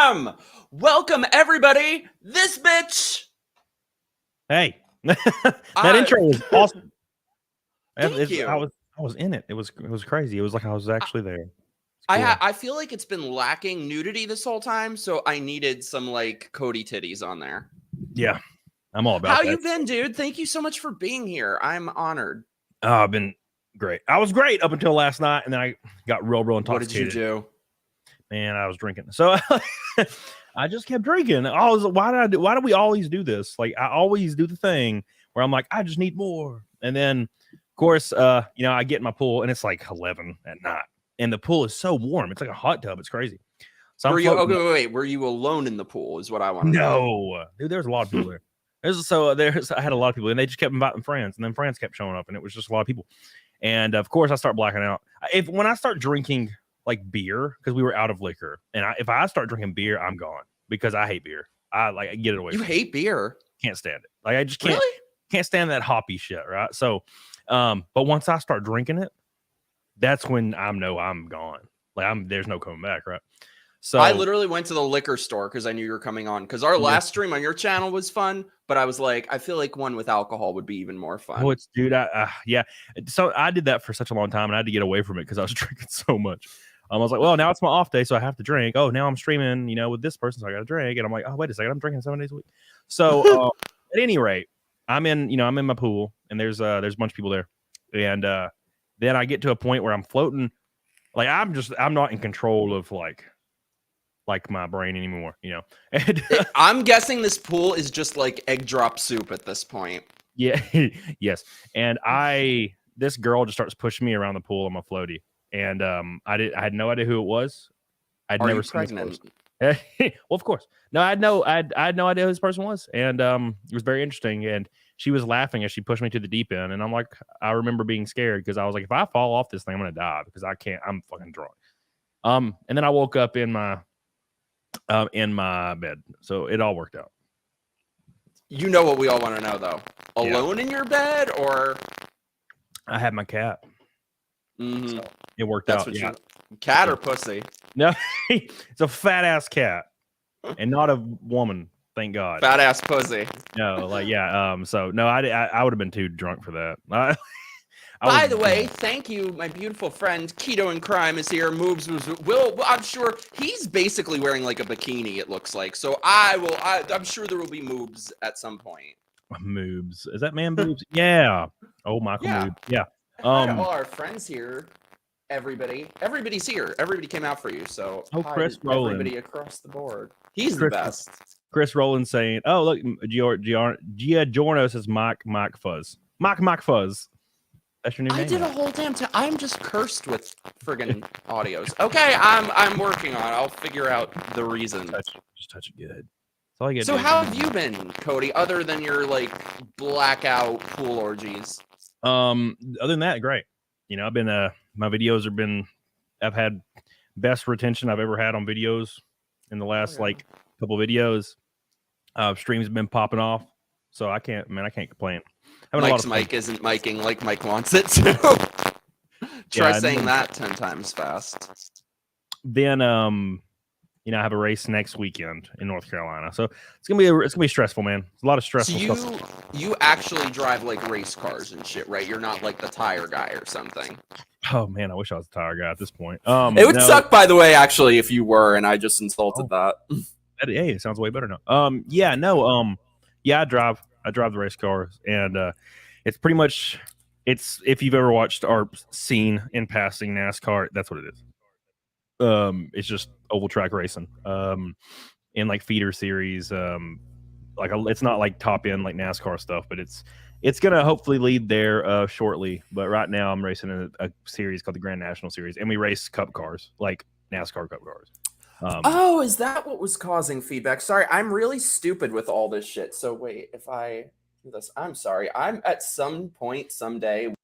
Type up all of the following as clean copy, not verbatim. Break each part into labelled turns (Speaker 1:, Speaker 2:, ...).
Speaker 1: Bam! Welcome, everybody. This bitch.
Speaker 2: Hey, that intro was awesome.
Speaker 1: Thank you.
Speaker 2: I was in it. It was crazy. It was like I was actually there.
Speaker 1: Cool. I feel like it's been lacking nudity this whole time, so I needed some like Cody titties on there.
Speaker 2: Yeah, I'm all about
Speaker 1: How
Speaker 2: that.
Speaker 1: you been, dude? Thank you so much for being here. I'm honored.
Speaker 2: I've been great. I was great up until last night, and then I got real intoxicated.
Speaker 1: What did you do?
Speaker 2: Man, I was drinking. So I just kept drinking. I was, why do we always do this? Like, I always do the thing where I'm like, I just need more. And then, of course, I get in my pool, and it's like 11 at night, and the pool is so warm. It's like a hot tub. It's crazy. So
Speaker 1: wait. Were you alone in the pool? Is what I want to know.
Speaker 2: No, dude, there's a lot of people there. I had a lot of people, and they just kept inviting friends, and then friends kept showing up, and it was just a lot of people. And of course, I start blacking out. When I start drinking like beer, because we were out of liquor, and if I start drinking beer, I'm gone because I hate beer. I get it away.
Speaker 1: You hate beer?
Speaker 2: Can't stand it. Like I just can't stand that hoppy shit, right? So, but once I start drinking it, that's when I know I'm gone. Like there's no coming back, right? So
Speaker 1: I literally went to the liquor store because I knew you were coming on. Because our last stream on your channel was fun, but I was like, I feel like one with alcohol would be even more fun.
Speaker 2: Oh, dude, yeah. So I did that for such a long time, and I had to get away from it because I was drinking so much. I was like, well, now it's my off day, so I have to drink. Oh, now I'm streaming, with this person, so I got to drink. And I'm like, oh, wait a second, I'm drinking 7 days a week. So at any rate, I'm in my pool, and there's a bunch of people there, and then I get to a point where I'm floating, like I'm not in control of like my brain anymore, And
Speaker 1: I'm guessing this pool is just like egg drop soup at this point.
Speaker 2: Yeah, yes. And this girl just starts pushing me around the pool on my floaty. And I had no idea who it was. I'd never seen
Speaker 1: pregnant?
Speaker 2: Well, of course. No, I had no idea who this person was. And it was very interesting. And she was laughing as she pushed me to the deep end. And I'm like, I remember being scared because I was like, if I fall off this thing, I'm gonna die because I'm fucking drunk. And then I woke up in my bed. So it all worked out.
Speaker 1: You know what we all want to know though. Alone in your bed, or
Speaker 2: I had my cat.
Speaker 1: Mm-hmm.
Speaker 2: So it worked out.
Speaker 1: Yeah. Cat or pussy?
Speaker 2: No, it's a fat ass cat, and not a woman. Thank God.
Speaker 1: Fat ass pussy.
Speaker 2: No, So no, I would have been too drunk for that.
Speaker 1: By the way, thank you, my beautiful friend Keto in Crime is here. Moobs will. I'm sure he's basically wearing like a bikini. It looks like. So I'm sure there will be moobs at some point.
Speaker 2: Moobs, is that man boobs? Yeah. Oh, Michael Moob. Yeah.
Speaker 1: Hi to all our friends here. Everybody's here. Everybody came out for you. So
Speaker 2: Chris Rowland.
Speaker 1: Everybody across the board. He's the best.
Speaker 2: Chris Rowland saying, "Oh look, Gia Giorno says Mike Fuzz. Mike Fuzz. That's your new name."
Speaker 1: I did a whole damn time. I'm just cursed with friggin' audios. Okay, I'm working on it. I'll figure out the reason.
Speaker 2: Just touch it good. That's all I get.
Speaker 1: So how have you been, Cody? Other than your like blackout pool orgies?
Speaker 2: Other than that, great. I've been my videos I've had best retention I've ever had on videos in the last couple videos. Streams have been popping off, so I can't complain.
Speaker 1: Mike's mic isn't miking like Mike wants it to. Try saying that 10 times fast.
Speaker 2: Then I have a race next weekend in North Carolina, so it's gonna be stressful, man. It's a lot of stressful stuff.
Speaker 1: You actually drive like race cars and shit, right? You're not like the tire guy or something.
Speaker 2: Oh man, I wish I was a tire guy at this point.
Speaker 1: It would suck, by the way, actually, if you were, and I just insulted that.
Speaker 2: Hey, it sounds way better now. I drive the race cars, and it's pretty much if you've ever watched or seen in passing NASCAR, that's what it is. It's just oval track racing in like feeder series, it's not like top end like NASCAR stuff, but it's gonna hopefully lead there shortly. But right now I'm racing in a series called the Grand National Series, and we race cup cars like NASCAR cup cars.
Speaker 1: Is that what was causing feedback? Sorry, I'm really stupid with all this shit. So wait, if I do this, I'm sorry. I'm at some point someday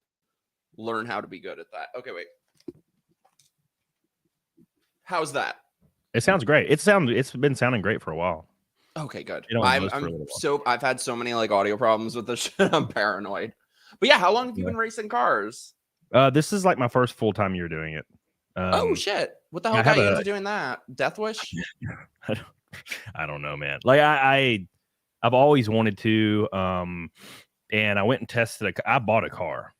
Speaker 1: learn how to be good at that. Okay, wait. How's that?
Speaker 2: It sounds great. It's been sounding great for a while.
Speaker 1: Okay, good. I've had so many like audio problems with this shit. I'm paranoid. But yeah, how long have you been racing cars?
Speaker 2: This is like my first full-time year doing it.
Speaker 1: Oh shit! What the hell got you into doing that? Death Wish?
Speaker 2: I don't know, man. Like I've always wanted to, and I went and tested I bought a car.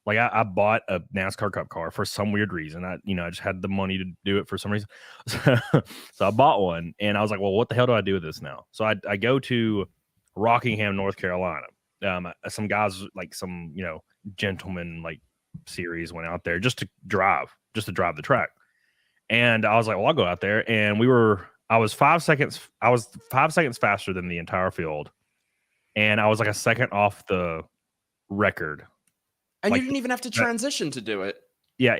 Speaker 2: Like I bought a NASCAR Cup car for some weird reason. I just had the money to do it for some reason. So I bought one, and I was like, well, what the hell do I do with this now? So I go to Rockingham, North Carolina. Some guys, like some, gentleman like series went out there just to drive the track. And I was like, well, I'll go out there. And I was 5 seconds faster than the entire field. And I was like a second off the record.
Speaker 1: And
Speaker 2: like,
Speaker 1: you didn't even have to transition to do it.
Speaker 2: Yeah,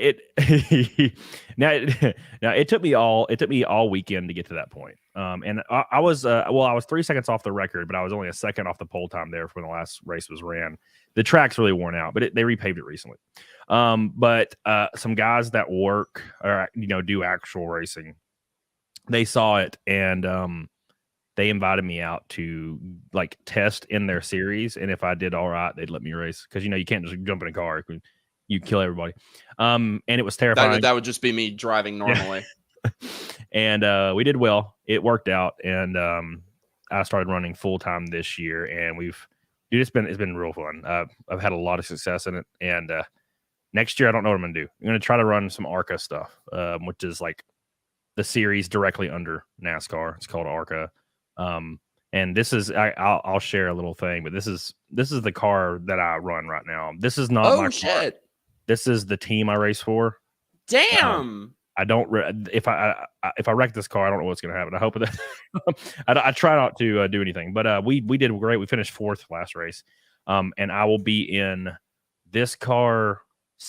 Speaker 2: now it took me all weekend to get to that point. And I was 3 seconds off the record, but I was only a second off the pole time there when the last race was ran. The track's really worn out, but they repaved it recently. But some guys that work or do actual racing, they saw it, and they invited me out to like test in their series, and if I did all right, they'd let me race, because you can't just jump in a car. You kill everybody. And it was terrifying.
Speaker 1: That would just be me driving normally.
Speaker 2: Yeah. And we did well. It worked out, and I started running full time this year, and it's been real fun. I've had a lot of success in it, and next year I don't know what I'm gonna do. I'm gonna try to run some ARCA stuff, which is like the series directly under NASCAR. It's called ARCA. And this is I'll share a little thing, but this is the car that I run right now. This is not my car. This is the team I race for.
Speaker 1: Damn.
Speaker 2: I don't. If I wreck this car, I don't know what's going to happen. I hope that I try not to do anything. But we did great. We finished 4th last race. And I will be in this car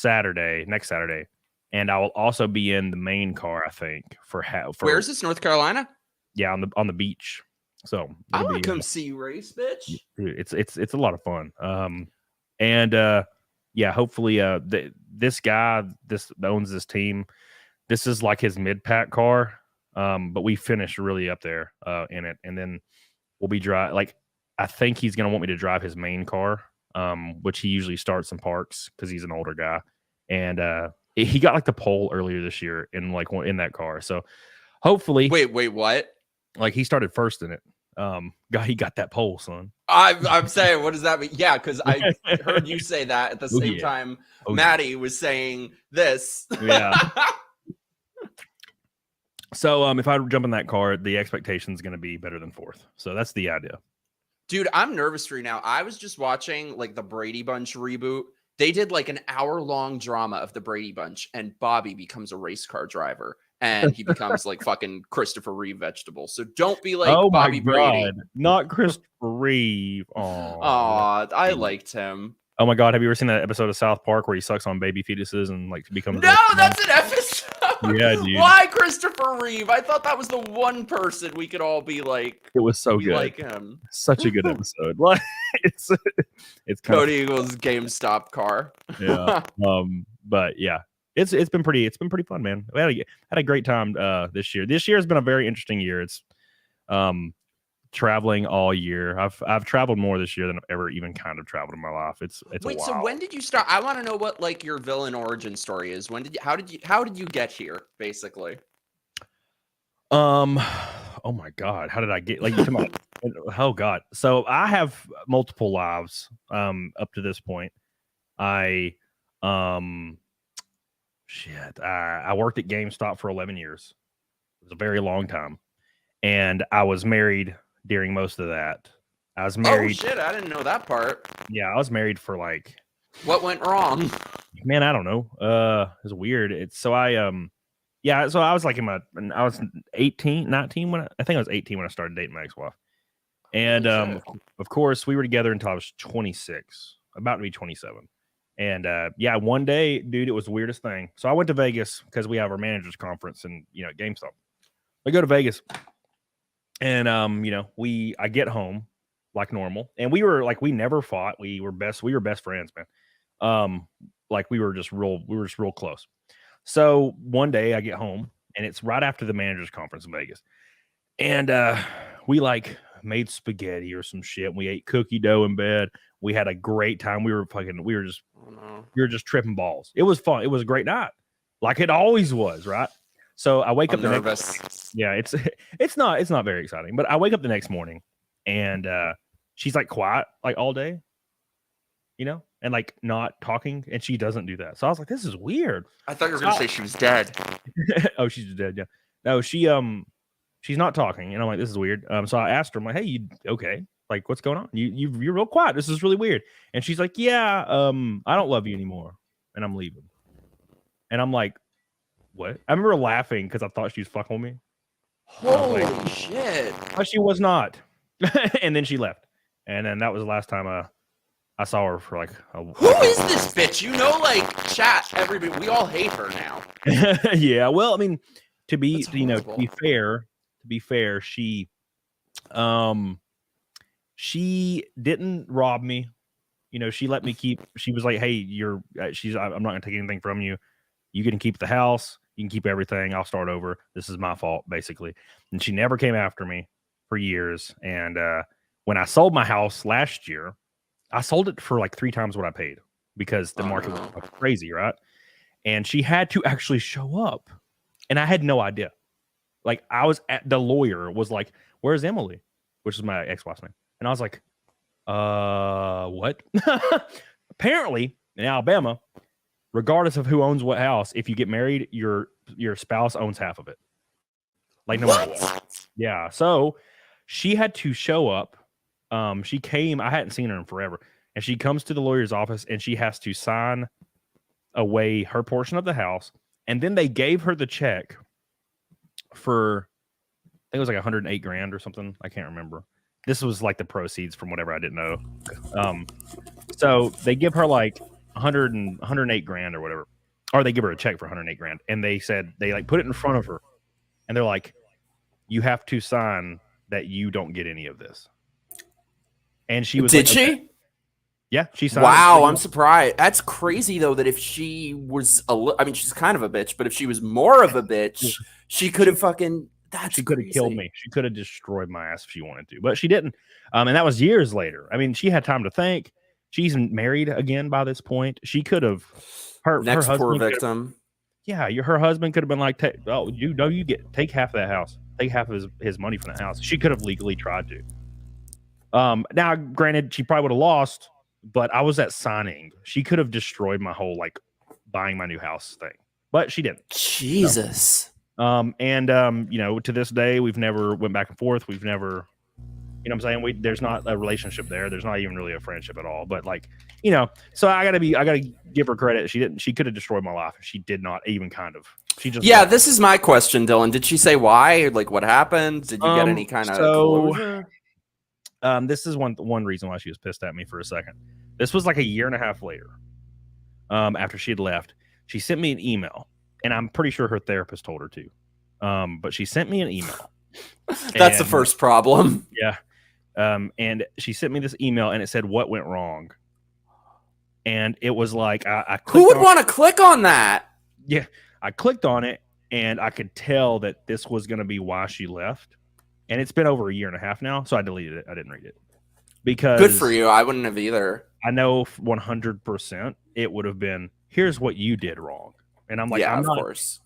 Speaker 2: next Saturday, and I will also be in the main car. I think for
Speaker 1: where's this, North Carolina?
Speaker 2: Yeah, on the beach. So
Speaker 1: I want to come see you race, bitch.
Speaker 2: It's a lot of fun. Yeah, hopefully this guy that owns this team, this is like his mid-pack car. But we finished really up there in it, and then we'll be I think he's gonna want me to drive his main car, which he usually starts in parks because he's an older guy. And he got like the pole earlier this year in that car. So hopefully,
Speaker 1: wait, what?
Speaker 2: Like he started first in it. He got that pole, son.
Speaker 1: I'm saying, what does that mean? Yeah, because I heard you say that at the same time. Maddie was saying this.
Speaker 2: Yeah. So if I jump in that car, the expectation is going to be better than 4th. So that's the idea.
Speaker 1: Dude, I'm nervous right now. I was just watching like the Brady Bunch reboot. They did like an hour-long drama of the Brady Bunch, and Bobby becomes a race car driver. And he becomes like fucking Christopher Reeve vegetable. So don't be like Bobby Brady.
Speaker 2: Not Christopher Reeve. Oh,
Speaker 1: I liked him.
Speaker 2: Oh my God, have you ever seen that episode of South Park where he sucks on baby fetuses and like becomes?
Speaker 1: No, that's an episode.
Speaker 2: Yeah, dude.
Speaker 1: Why Christopher Reeve? I thought that was the one person we could all be like.
Speaker 2: It was so good.
Speaker 1: Like him.
Speaker 2: Such a good episode. It's
Speaker 1: Cody Eagles' GameStop car.
Speaker 2: Yeah. But yeah. It's been pretty fun, man. We had a great time this year. This year has been a very interesting year. It's traveling all year. I've traveled more this year than I've ever even kind of traveled in my life. It's
Speaker 1: Wait, so when did you start? I want to know what like your villain origin story is. How did you get here, basically?
Speaker 2: Oh my God, how did I get come on? Oh God. So I have multiple lives up to this point. I worked at GameStop for 11 years. It was a very long time. And I was married during most of that. I was married.
Speaker 1: Oh shit, I didn't know that part.
Speaker 2: Yeah, I was married for like.
Speaker 1: What went wrong?
Speaker 2: Man, I don't know. It was weird. So I was like I was 18, 19 when I think I was 18 when I started dating my ex-wife. And of course we were together until I was 26, about to be 27. And one day, dude, it was the weirdest thing. So I went to Vegas because we have our managers conference and at GameStop. I go to Vegas, and I get home like normal, and we never fought. We were best friends, man. We were just real close. So one day I get home, and it's right after the managers conference in Vegas, and we made spaghetti or some shit. We ate cookie dough in bed. We had a great time. We were just tripping balls. It was fun. It was a great night, like it always was, right? So I wake up the next Yeah, it's not very exciting. But I wake up the next morning and she's like quiet like all day, and like not talking, and she doesn't do that. So I was like, this is weird.
Speaker 1: I thought you were gonna say she was dead.
Speaker 2: Oh, she's dead. Yeah. No, she's not talking, and I'm like, this is weird. So I asked her, I'm like, hey, you okay? Like, what's going on? You're real quiet. This is really weird. And she's like, yeah, I don't love you anymore, and I'm leaving. And I'm like, what? I remember laughing because I thought she was fucking with me.
Speaker 1: Holy shit!
Speaker 2: But she was not. And then she left, and then that was the last time I saw her for like
Speaker 1: Who is this bitch? Like chat, everybody, we all hate her now.
Speaker 2: Yeah, well, I mean, to be fair, she didn't rob me. She let me keep. She was like, "Hey, I'm not gonna take anything from you. You can keep the house. You can keep everything. I'll start over. This is my fault, basically." And she never came after me for years. And when I sold my house last year, I sold it for like 3 times what I paid because the market was crazy, right? And she had to actually show up, and I had no idea. Like, I was at the lawyer was like, "Where's Emily?" Which is my ex-wife's name, and I was like, what? Apparently, in Alabama, regardless of who owns what house, if you get married, your spouse owns half of it. Like, no matter what. Yeah. So she had to show up. She came. I hadn't seen her in forever, and she comes to the lawyer's office, and she has to sign away her portion of the house, and then they gave her the check for, I think it was like 108 grand or something. I can't remember. This was like the proceeds from whatever I didn't know. So they give her like 108 grand or whatever, or they give her a check for 108 grand, and they said they like put it in front of her, and they're like, "You have to sign that you don't get any of this." And she was
Speaker 1: Did
Speaker 2: like,
Speaker 1: she?
Speaker 2: okay. Yeah, she signed.
Speaker 1: Wow, I'm surprised. That's crazy though. That if she was I mean, she's kind of a bitch, but if she was more of a bitch, she could have fucking.
Speaker 2: She could have killed me. She could have destroyed my ass if she wanted to, but she didn't. And that was years later. I mean, she had time to think. She's married again by this point. She could have. Her husband
Speaker 1: poor victim.
Speaker 2: Yeah, her husband could have been like, you take half of that house, take half of his money from the house. She could have legally tried to. Now, granted, she probably would have lost, but I was at signing. She could have destroyed my whole like buying my new house thing, but she didn't.
Speaker 1: Jesus.
Speaker 2: To this day, we've never went back and forth. We've never, what I'm saying? There's not a relationship there. There's not even really a friendship at all. But like, so I gotta give her credit. She could have destroyed my life. She did not even kind of. She just.
Speaker 1: Yeah, this is my question, Dylan. Did she say why? Like, what happened? Did you get any kind of closure?
Speaker 2: This is one reason why she was pissed at me for a second. This was like a year and a half later. After she had left, she sent me an email. And I'm pretty sure her therapist told her to. But she sent me an email.
Speaker 1: That's the first problem.
Speaker 2: Yeah. And she sent me this email, and it said, "What went wrong?" And it was like, I
Speaker 1: who would want to click on that?
Speaker 2: Yeah. I clicked on it, and I could tell that this was going to be why she left. And it's been over a year and a half now, so I deleted it. I didn't read it. Because
Speaker 1: good for you. I wouldn't have either.
Speaker 2: I know 100% it would have been, here's what you did wrong. And I'm like,
Speaker 1: yeah, of course.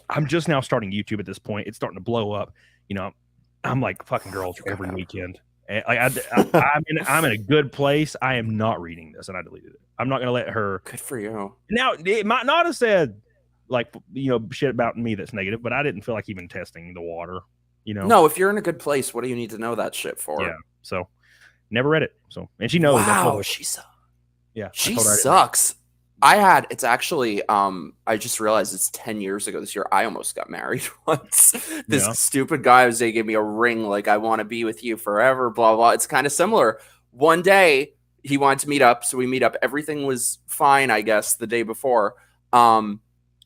Speaker 2: I'm just now starting YouTube at this point. It's starting to blow up. I'm like fucking girls every weekend. And I'm in a good place. I am not reading this, and I deleted it. I'm not going to let her.
Speaker 1: Good for you.
Speaker 2: Now, it might not have said like, shit about me that's negative, but I didn't feel like even testing the water,
Speaker 1: No, if you're in a good place, what do you need to know that shit for?
Speaker 2: Yeah. So never read it. So, and she knows.
Speaker 1: Wow, she sucks.
Speaker 2: Yeah.
Speaker 1: She sucks. It's actually, I just realized it's 10 years ago this year. I almost got married once. This stupid guy was, they gave me a ring. Like, I want to be with you forever, blah, blah. It's kind of similar. One day he wanted to meet up. So we meet up. Everything was fine, I guess, the day before.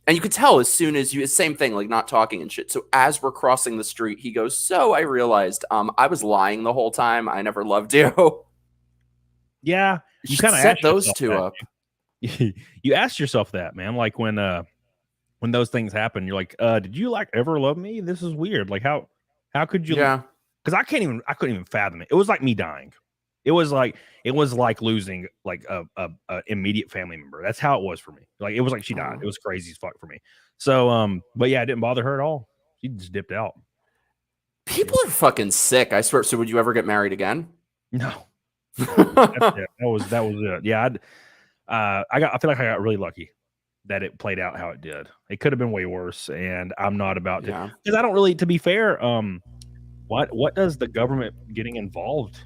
Speaker 1: And you could tell as soon as same thing, like not talking and shit. So as we're crossing the street, he goes, "So I realized, I was lying the whole time. I never loved you."
Speaker 2: Yeah.
Speaker 1: You kind of set those two up.
Speaker 2: You asked yourself that, man. Like when those things happen, you're like, did you like ever love me? This is weird. Like how could you?
Speaker 1: Yeah.
Speaker 2: Because I couldn't even fathom it. It was like me dying. It was like losing like a immediate family member. That's how it was for me. Like it was like she died. It was crazy as fuck for me. So but yeah, it didn't bother her at all. She just dipped out.
Speaker 1: People are fucking sick. I swear. So would you ever get married again?
Speaker 2: No. That's it. That was it. Yeah, I feel like I got really lucky that it played out how it did. It could have been way worse, and I'm not about to, because I don't really, to be fair, what does the government getting involved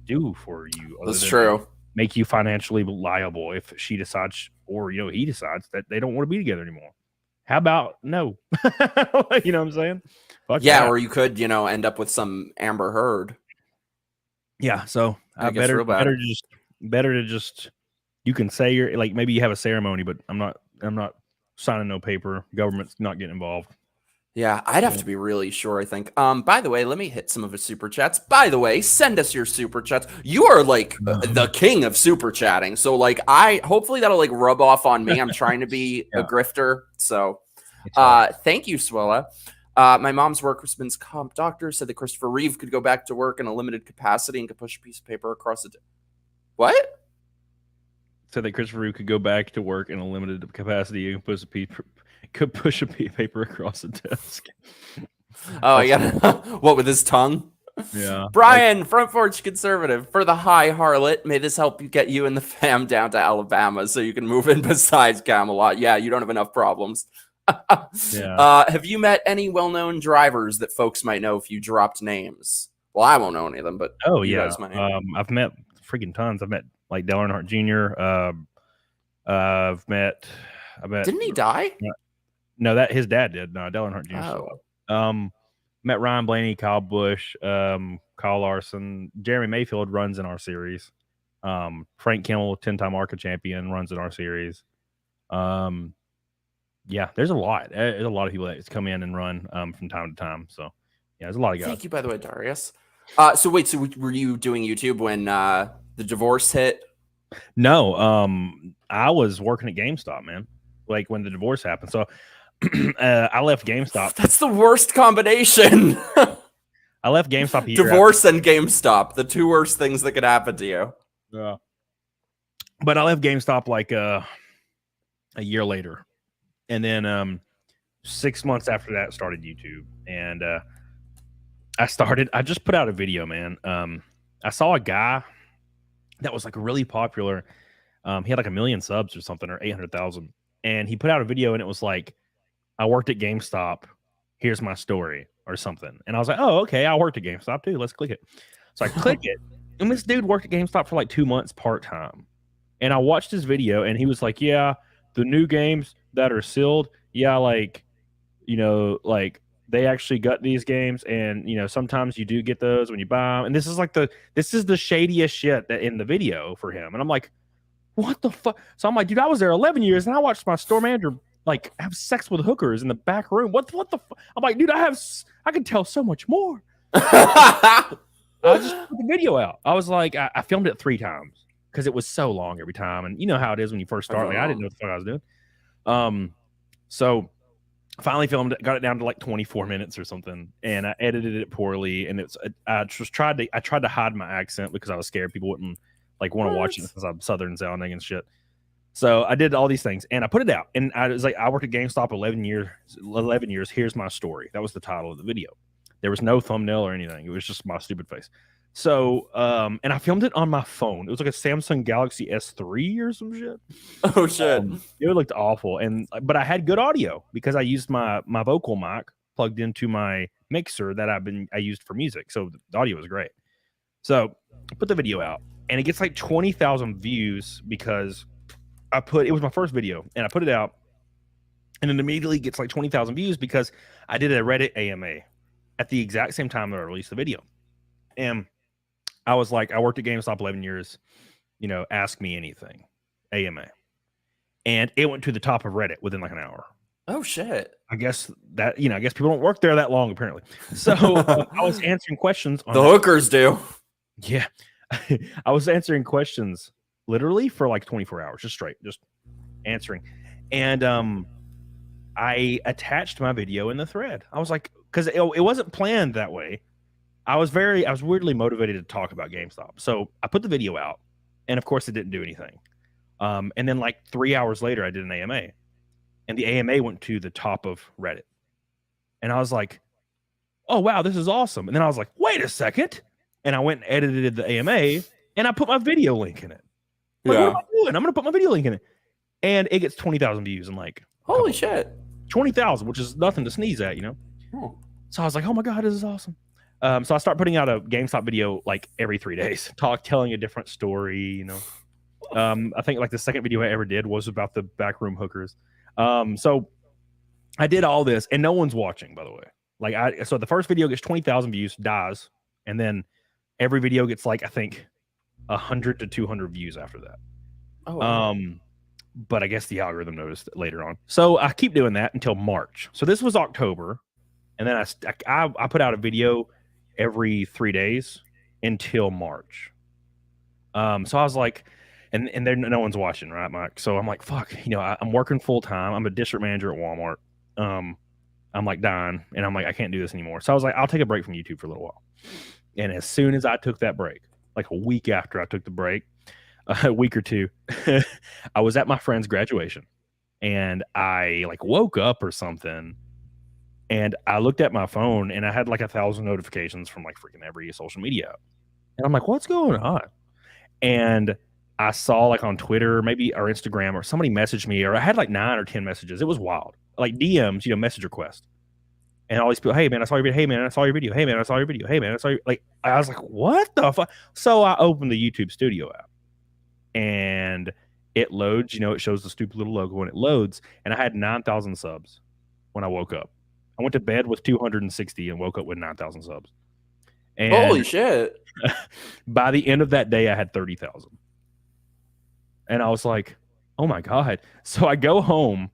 Speaker 2: do for you?
Speaker 1: That's true.
Speaker 2: Make you financially liable if she decides, or he decides that they don't want to be together anymore. How about no? You know what I'm saying? Fuck
Speaker 1: yeah,
Speaker 2: that.
Speaker 1: or you could, end up with some Amber Heard.
Speaker 2: Yeah, so better to just you can say you're like, maybe you have a ceremony, but I'm not signing no paper. Government's not getting involved.
Speaker 1: Yeah, I'd have to be really sure, I think. By the way, let me hit some of the super chats. By the way, send us your super chats. You are like the king of super chatting. So like hopefully that'll like rub off on me. I'm trying to be a grifter. So thank you, Swella. My mom's workman's comp doctor said that Christopher Reeve could go back to work in a limited capacity and could push a piece of paper across the What?
Speaker 2: Said that Christopher Reeve could go back to work in a limited capacity and could push a piece of paper across the desk.
Speaker 1: Oh, yeah. What, with his tongue?
Speaker 2: Yeah.
Speaker 1: Brian, Front Porch Conservative, for the high harlot, may this help you get you and the fam down to Alabama so you can move in besides Camelot. Yeah, you don't have enough problems.
Speaker 2: Yeah.
Speaker 1: Have you met any well-known drivers that folks might know if you dropped names? Well, I won't know any of them, but
Speaker 2: I've met freaking tons. I've met like Dale Earnhardt Jr. I've met.
Speaker 1: Didn't he die?
Speaker 2: No, that his dad did. No, Dale Earnhardt Jr.
Speaker 1: Oh.
Speaker 2: Met Ryan Blaney, Kyle Busch, Kyle Larson, Jeremy Mayfield runs in our series. Frank Kimmel, 10-time ARCA champion, runs in our series. Yeah, there's a lot. There's a lot of people that come in and run from time to time. So yeah, there's a lot of guys.
Speaker 1: Thank you, by the way, Darius. So wait, so were you doing YouTube when the divorce hit?
Speaker 2: No, I was working at GameStop, man. Like when the divorce happened. So I left GameStop.
Speaker 1: That's the worst combination.
Speaker 2: I left GameStop.
Speaker 1: Divorce and GameStop, the two worst things that could happen to you.
Speaker 2: Yeah. But I left GameStop like a year later. And then 6 months after that, started YouTube. And I just put out a video, man. I saw a guy that was like really popular. He had like 1 million subs or something, or 800,000. And he put out a video and it was like, I worked at GameStop. Here's my story or something. And I was like, oh, okay. I worked at GameStop too. Let's click it. So I click it. And this dude worked at GameStop for like 2 months part-time. And I watched his video and he was like, yeah, the new games that are sealed. Yeah. Like, like they actually got these games. And, sometimes you do get those when you buy them. And this is the shadiest shit that in the video for him. And I'm like, what the fuck? So I'm like, dude, I was there 11 years and I watched my store manager like have sex with hookers in the back room. What the fuck? I'm like, dude, I can tell so much more. I just put the video out. I was like, I filmed it 3 times because it was so long every time. And you know how it is when you first start. Like, I didn't know what the fuck I was doing. So finally filmed it, got it down to like 24 minutes or something, and I edited it poorly. And I tried to hide my accent because I was scared people wouldn't like want to watch it since I'm Southern sounding and shit. So I did all these things and I put it out. And I was like, I worked at GameStop 11 years. Here's my story. That was the title of the video. There was no thumbnail or anything. It was just my stupid face. So, and I filmed it on my phone. It was like a Samsung Galaxy S3 or some shit.
Speaker 1: Oh shit.
Speaker 2: It looked awful. But I had good audio because I used my vocal mic plugged into my mixer that I used for music. So the audio was great. So I put the video out and it gets like 20,000 views because it was my first video and I put it out and it immediately gets like 20,000 views because I did a Reddit AMA at the exact same time that I released the video. And I was like, I worked at GameStop 11 years, ask me anything, AMA. And it went to the top of Reddit within like an hour.
Speaker 1: Oh shit.
Speaker 2: I guess people don't work there that long apparently. So I was answering questions.
Speaker 1: The hookers do.
Speaker 2: Yeah. I was answering questions literally for like 24 hours, just answering. And I attached my video in the thread. I was like, because it wasn't planned that way. I was weirdly motivated to talk about GameStop. So I put the video out, and of course it didn't do anything. And then like 3 hours later, I did an AMA, and the AMA went to the top of Reddit. And I was like, oh wow, this is awesome. And then I was like, wait a second, and I went and edited the AMA, and I put my video link in it. Like, what am I doing? I'm gonna put my video link in it, and it gets 20,000 views in like
Speaker 1: holy shit,
Speaker 2: 20,000, which is nothing to sneeze at, So I was like, oh my god, this is awesome. So I start putting out a GameStop video like every 3 days, telling a different story, I think like the second video I ever did was about the backroom hookers. So I did all this, and no one's watching, by the way. So the first video gets 20,000 views, dies, and then every video gets like, I think 100 to 200 views after that.
Speaker 1: Oh, wow.
Speaker 2: But I guess the algorithm noticed it later on. So I keep doing that until March. So this was October, and then I put out a video every 3 days until March. So I was like, and there no one's watching, right, Mike? So I'm like, fuck, I'm working full time. I'm a district manager at Walmart. I'm like dying, and I'm like, I can't do this anymore. So I was like, I'll take a break from YouTube for a little while. And as soon as I took that break, like a week after I took the break, a week or two, I was at my friend's graduation, and I like woke up or something, and I looked at my phone, and I had like 1,000 notifications from like freaking every social media, and I'm like, what's going on? And I saw like on Twitter, maybe, or Instagram, or somebody messaged me, or I had like 9 or 10 messages. It was wild, like DMs, message requests, and all these people, hey man, I saw your video. Hey man, I saw your video. Hey man, I saw your video. Hey man, I saw your, like, I was like, what the fuck? So I opened the YouTube Studio app, and it loads. It shows the stupid little logo, and it loads. And I had 9,000 subs when I woke up. I went to bed with 260 and woke up with 9,000 subs. And
Speaker 1: holy shit!
Speaker 2: By the end of that day, I had 30,000. And I was like, oh my god. So I go home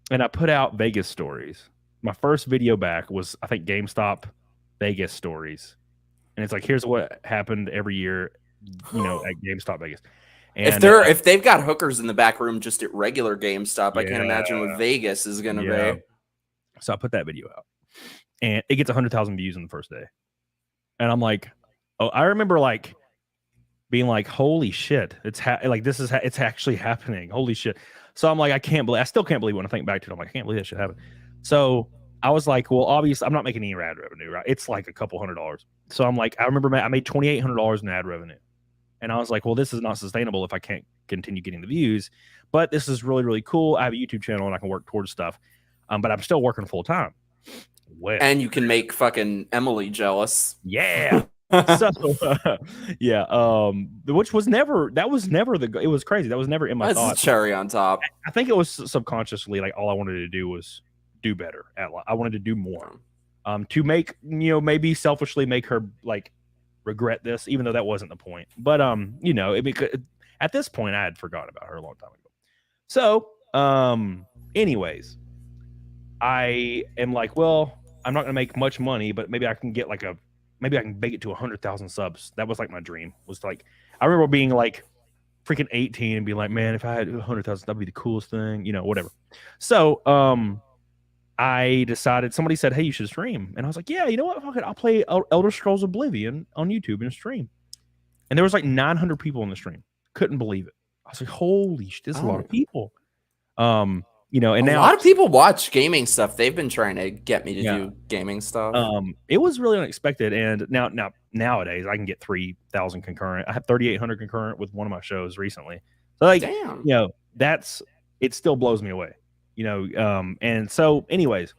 Speaker 2: and I put out Vegas stories. My first video back was, I think, GameStop Vegas stories. And it's like, here's what happened every year, at GameStop Vegas. And
Speaker 1: if they've got hookers in the back room just at regular GameStop, I can't imagine what Vegas is going to be.
Speaker 2: So I put that video out, and it gets 100,000 views in the first day. And I'm like, oh, I remember like being like, holy shit, it's it's actually happening. Holy shit. So I'm like, I still can't believe when I think back to it. I'm like, I can't believe that shit happened. So I was like, well, obviously I'm not making any ad revenue, right? It's like a couple $100. So I'm like, I remember I made $2,800 in ad revenue. And I was like, well, this is not sustainable if I can't continue getting the views, but this is really, really cool. I have a YouTube channel and I can work towards stuff. But I'm still working full time. Well,
Speaker 1: and you can make fucking Emily jealous.
Speaker 2: Yeah. So which was never, it was crazy. That was never in my thoughts.
Speaker 1: That's a cherry on top.
Speaker 2: I think it was subconsciously like all I wanted to do was do better I wanted to do more, to make, maybe selfishly make her like regret this, even though that wasn't the point. But at this point I had forgotten about her a long time ago. So anyways, I am like, well, I'm not gonna make much money, but maybe I can get maybe I can make it to 100,000 subs. That was like my dream. Was like, I remember being like freaking 18 and being like, man, if I had 100,000, that'd be the coolest thing, whatever. So I decided, somebody said, hey, you should stream. And I was like, yeah, you know what? Fuck it. I'll play Elder Scrolls Oblivion on YouTube and stream. And there was like 900 people in the stream. Couldn't believe it. I was like, holy shit, this is a lot of people. And now
Speaker 1: a lot of people watch gaming stuff. They've been trying to get me to do gaming stuff.
Speaker 2: It was really unexpected. And nowadays I can get 3,000 concurrent. I have 3,800 concurrent with one of my shows recently. So like,
Speaker 1: damn.
Speaker 2: It still blows me away. And so anyways,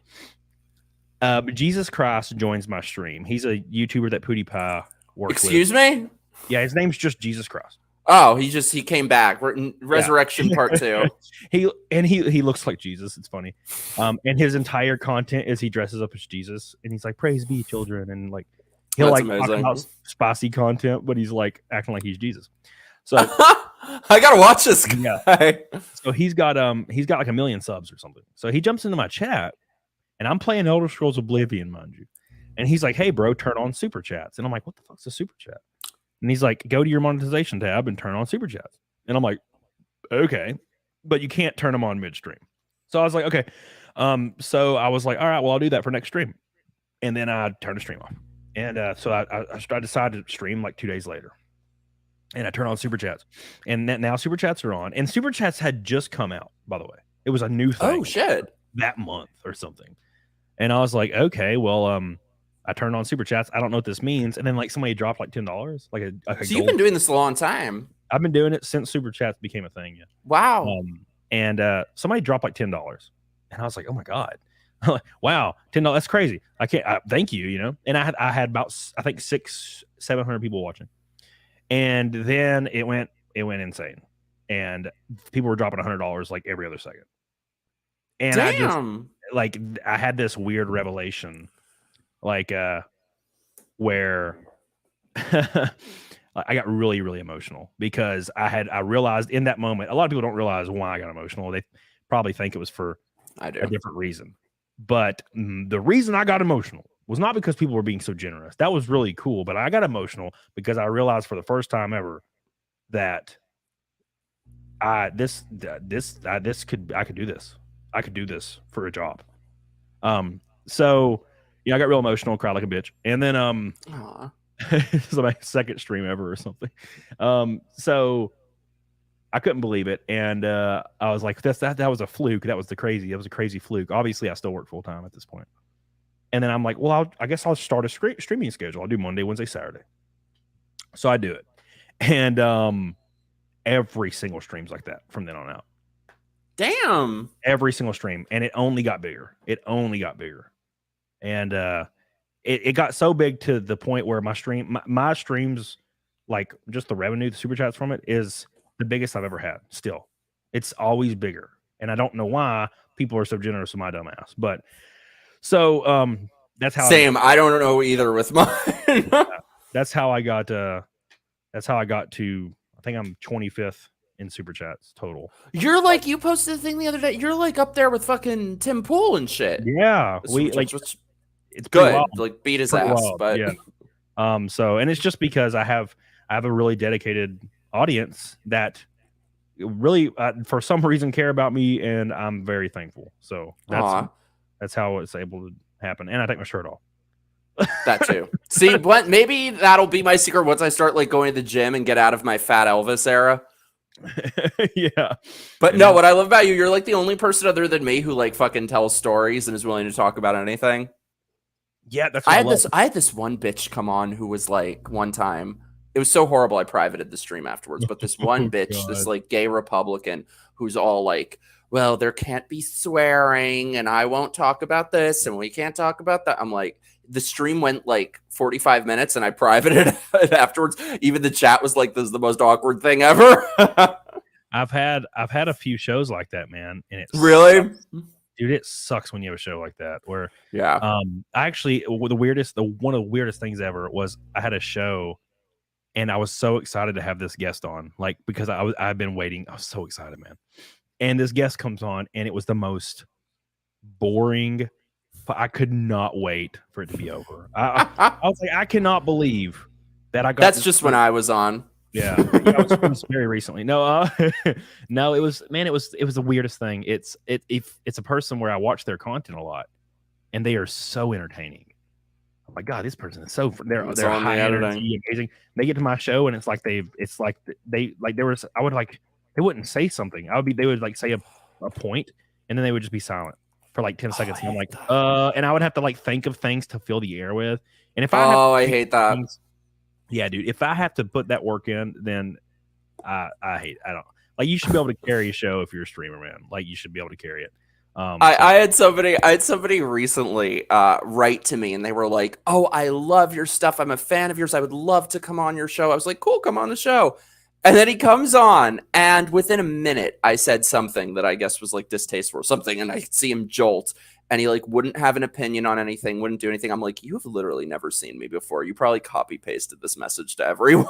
Speaker 2: Jesus Christ joins my stream. He's a YouTuber that PewDiePie works with.
Speaker 1: Excuse me?
Speaker 2: Yeah, his name's just Jesus Christ.
Speaker 1: Oh, he came back. Resurrection Part 2.
Speaker 2: He looks like Jesus. It's funny. And his entire content is he dresses up as Jesus, and he's like, praise be children, and like he'll
Speaker 1: That's
Speaker 2: like talk about spicy content, but he's like acting like he's Jesus. So
Speaker 1: I gotta watch this guy.
Speaker 2: Yeah. So he's got like 1 million subs or something. So he jumps into my chat, and I'm playing Elder Scrolls Oblivion, mind you. And he's like, hey bro, turn on super chats. And I'm like, what the fuck's a super chat? And he's like, go to your monetization tab and turn on super chats. And I'm like, okay, but you can't turn them on midstream. So I was like, okay. So I was like, all right, well, I'll do that for next stream. And then I turned the stream off. And so I decided to stream like 2 days later. And I turn on super chats, and now super chats are on. And super chats had just come out, by the way. It was a new thing.
Speaker 1: Oh shit!
Speaker 2: That month or something. And I was like, okay, well, I turned on super chats. I don't know what this means, and then like somebody dropped like $10, like a
Speaker 1: So you've been doing this a long time.
Speaker 2: I've been doing it since super chats became a thing. Yeah.
Speaker 1: Wow.
Speaker 2: And somebody dropped like $10, and I was like, oh my god, wow, $10. That's crazy. I can't. Thank you. You know. And I had about I think 600-700 people watching, and then it went insane, and people were dropping $100 like every other second. And
Speaker 1: damn.
Speaker 2: I had this weird revelation, like where I got really, really emotional because I realized in that moment, a lot of people don't realize why I got emotional. They probably think it was for a different reason. But the reason I got emotional was not because people were being so generous. That was really cool. But I got emotional because I realized for the first time ever that I could do this. I could do this for a job. So yeah, I got real emotional, cried like a bitch. And then this is my second stream ever or something. So I couldn't believe it. And I was like, that was a fluke. That was a crazy fluke. Obviously, I still work full time at this point. And then I'm like, well, I guess I'll start a streaming schedule. I'll do Monday, Wednesday, Saturday. So I do it. And every single stream's like that from then on out.
Speaker 1: Damn.
Speaker 2: Every single stream. And it only got bigger. And it got so big to the point where my streams, like just the revenue, the super chats from it is the biggest I've ever had. Still, it's always bigger. And I don't know why people are so generous with my dumb ass. But so that's how
Speaker 1: I don't know either with mine.
Speaker 2: That's how I got to I think I'm 25th in super chats total.
Speaker 1: You're like, you posted a thing the other day. You're like up there with fucking Tim Pool and shit.
Speaker 2: Yeah,
Speaker 1: it's good. Wild. Like beat his ass, wild, but
Speaker 2: yeah. So and it's just because I have a really dedicated audience that really for some reason care about me, and I'm very thankful. So that's how it's able to happen. And I take my shirt off.
Speaker 1: That too. See, what? Maybe that'll be my secret once I start like going to the gym and get out of my fat Elvis era.
Speaker 2: Yeah.
Speaker 1: But no, what I love about you, you're like the only person other than me who like fucking tells stories and is willing to talk about anything.
Speaker 2: Yeah, that's
Speaker 1: I had this one bitch come on who was like one time. It was so horrible I privated the stream afterwards, but this one bitch, this like gay Republican who's all like, well, there can't be swearing and I won't talk about this and we can't talk about that. I'm like, the stream went like 45 minutes and I privated it afterwards. Even the chat was like, this is the most awkward thing ever.
Speaker 2: I've had a few shows like that, man. And it's
Speaker 1: really,
Speaker 2: dude, it sucks when you have a show like that where,
Speaker 1: I
Speaker 2: actually one of the weirdest things ever was I had a show and I was so excited to have this guest on, like, because I've been waiting. I was so excited, man. And this guest comes on and it was the most boring. I could not wait for it to be over. I was like, I cannot believe that I got.
Speaker 1: That's just when I was on.
Speaker 2: Yeah, it was very recently. No, no, it was the weirdest thing. It's a person where I watch their content a lot, and they are so entertaining. Oh my god, this person is so they're high energy, amazing. They get to my show and it's like they wouldn't say something. They would like say a point and then they would just be silent for like 10 seconds. And I'm like, and I would have to like think of things to fill the air with. And if I
Speaker 1: hate that.
Speaker 2: Yeah, dude. If I have to put that work in, then I don't like. You should be able to carry a show if you're a streamer, man. Like you should be able to carry it.
Speaker 1: I had somebody recently write to me and they were like, "Oh, I love your stuff. I'm a fan of yours. I would love to come on your show." I was like, "Cool, come on the show." And then he comes on, and within a minute, I said something that I guess was like distasteful or something, and I see him jolt, and he like wouldn't have an opinion on anything, wouldn't do anything. I'm like, you have literally never seen me before. You probably copy pasted this message to everyone.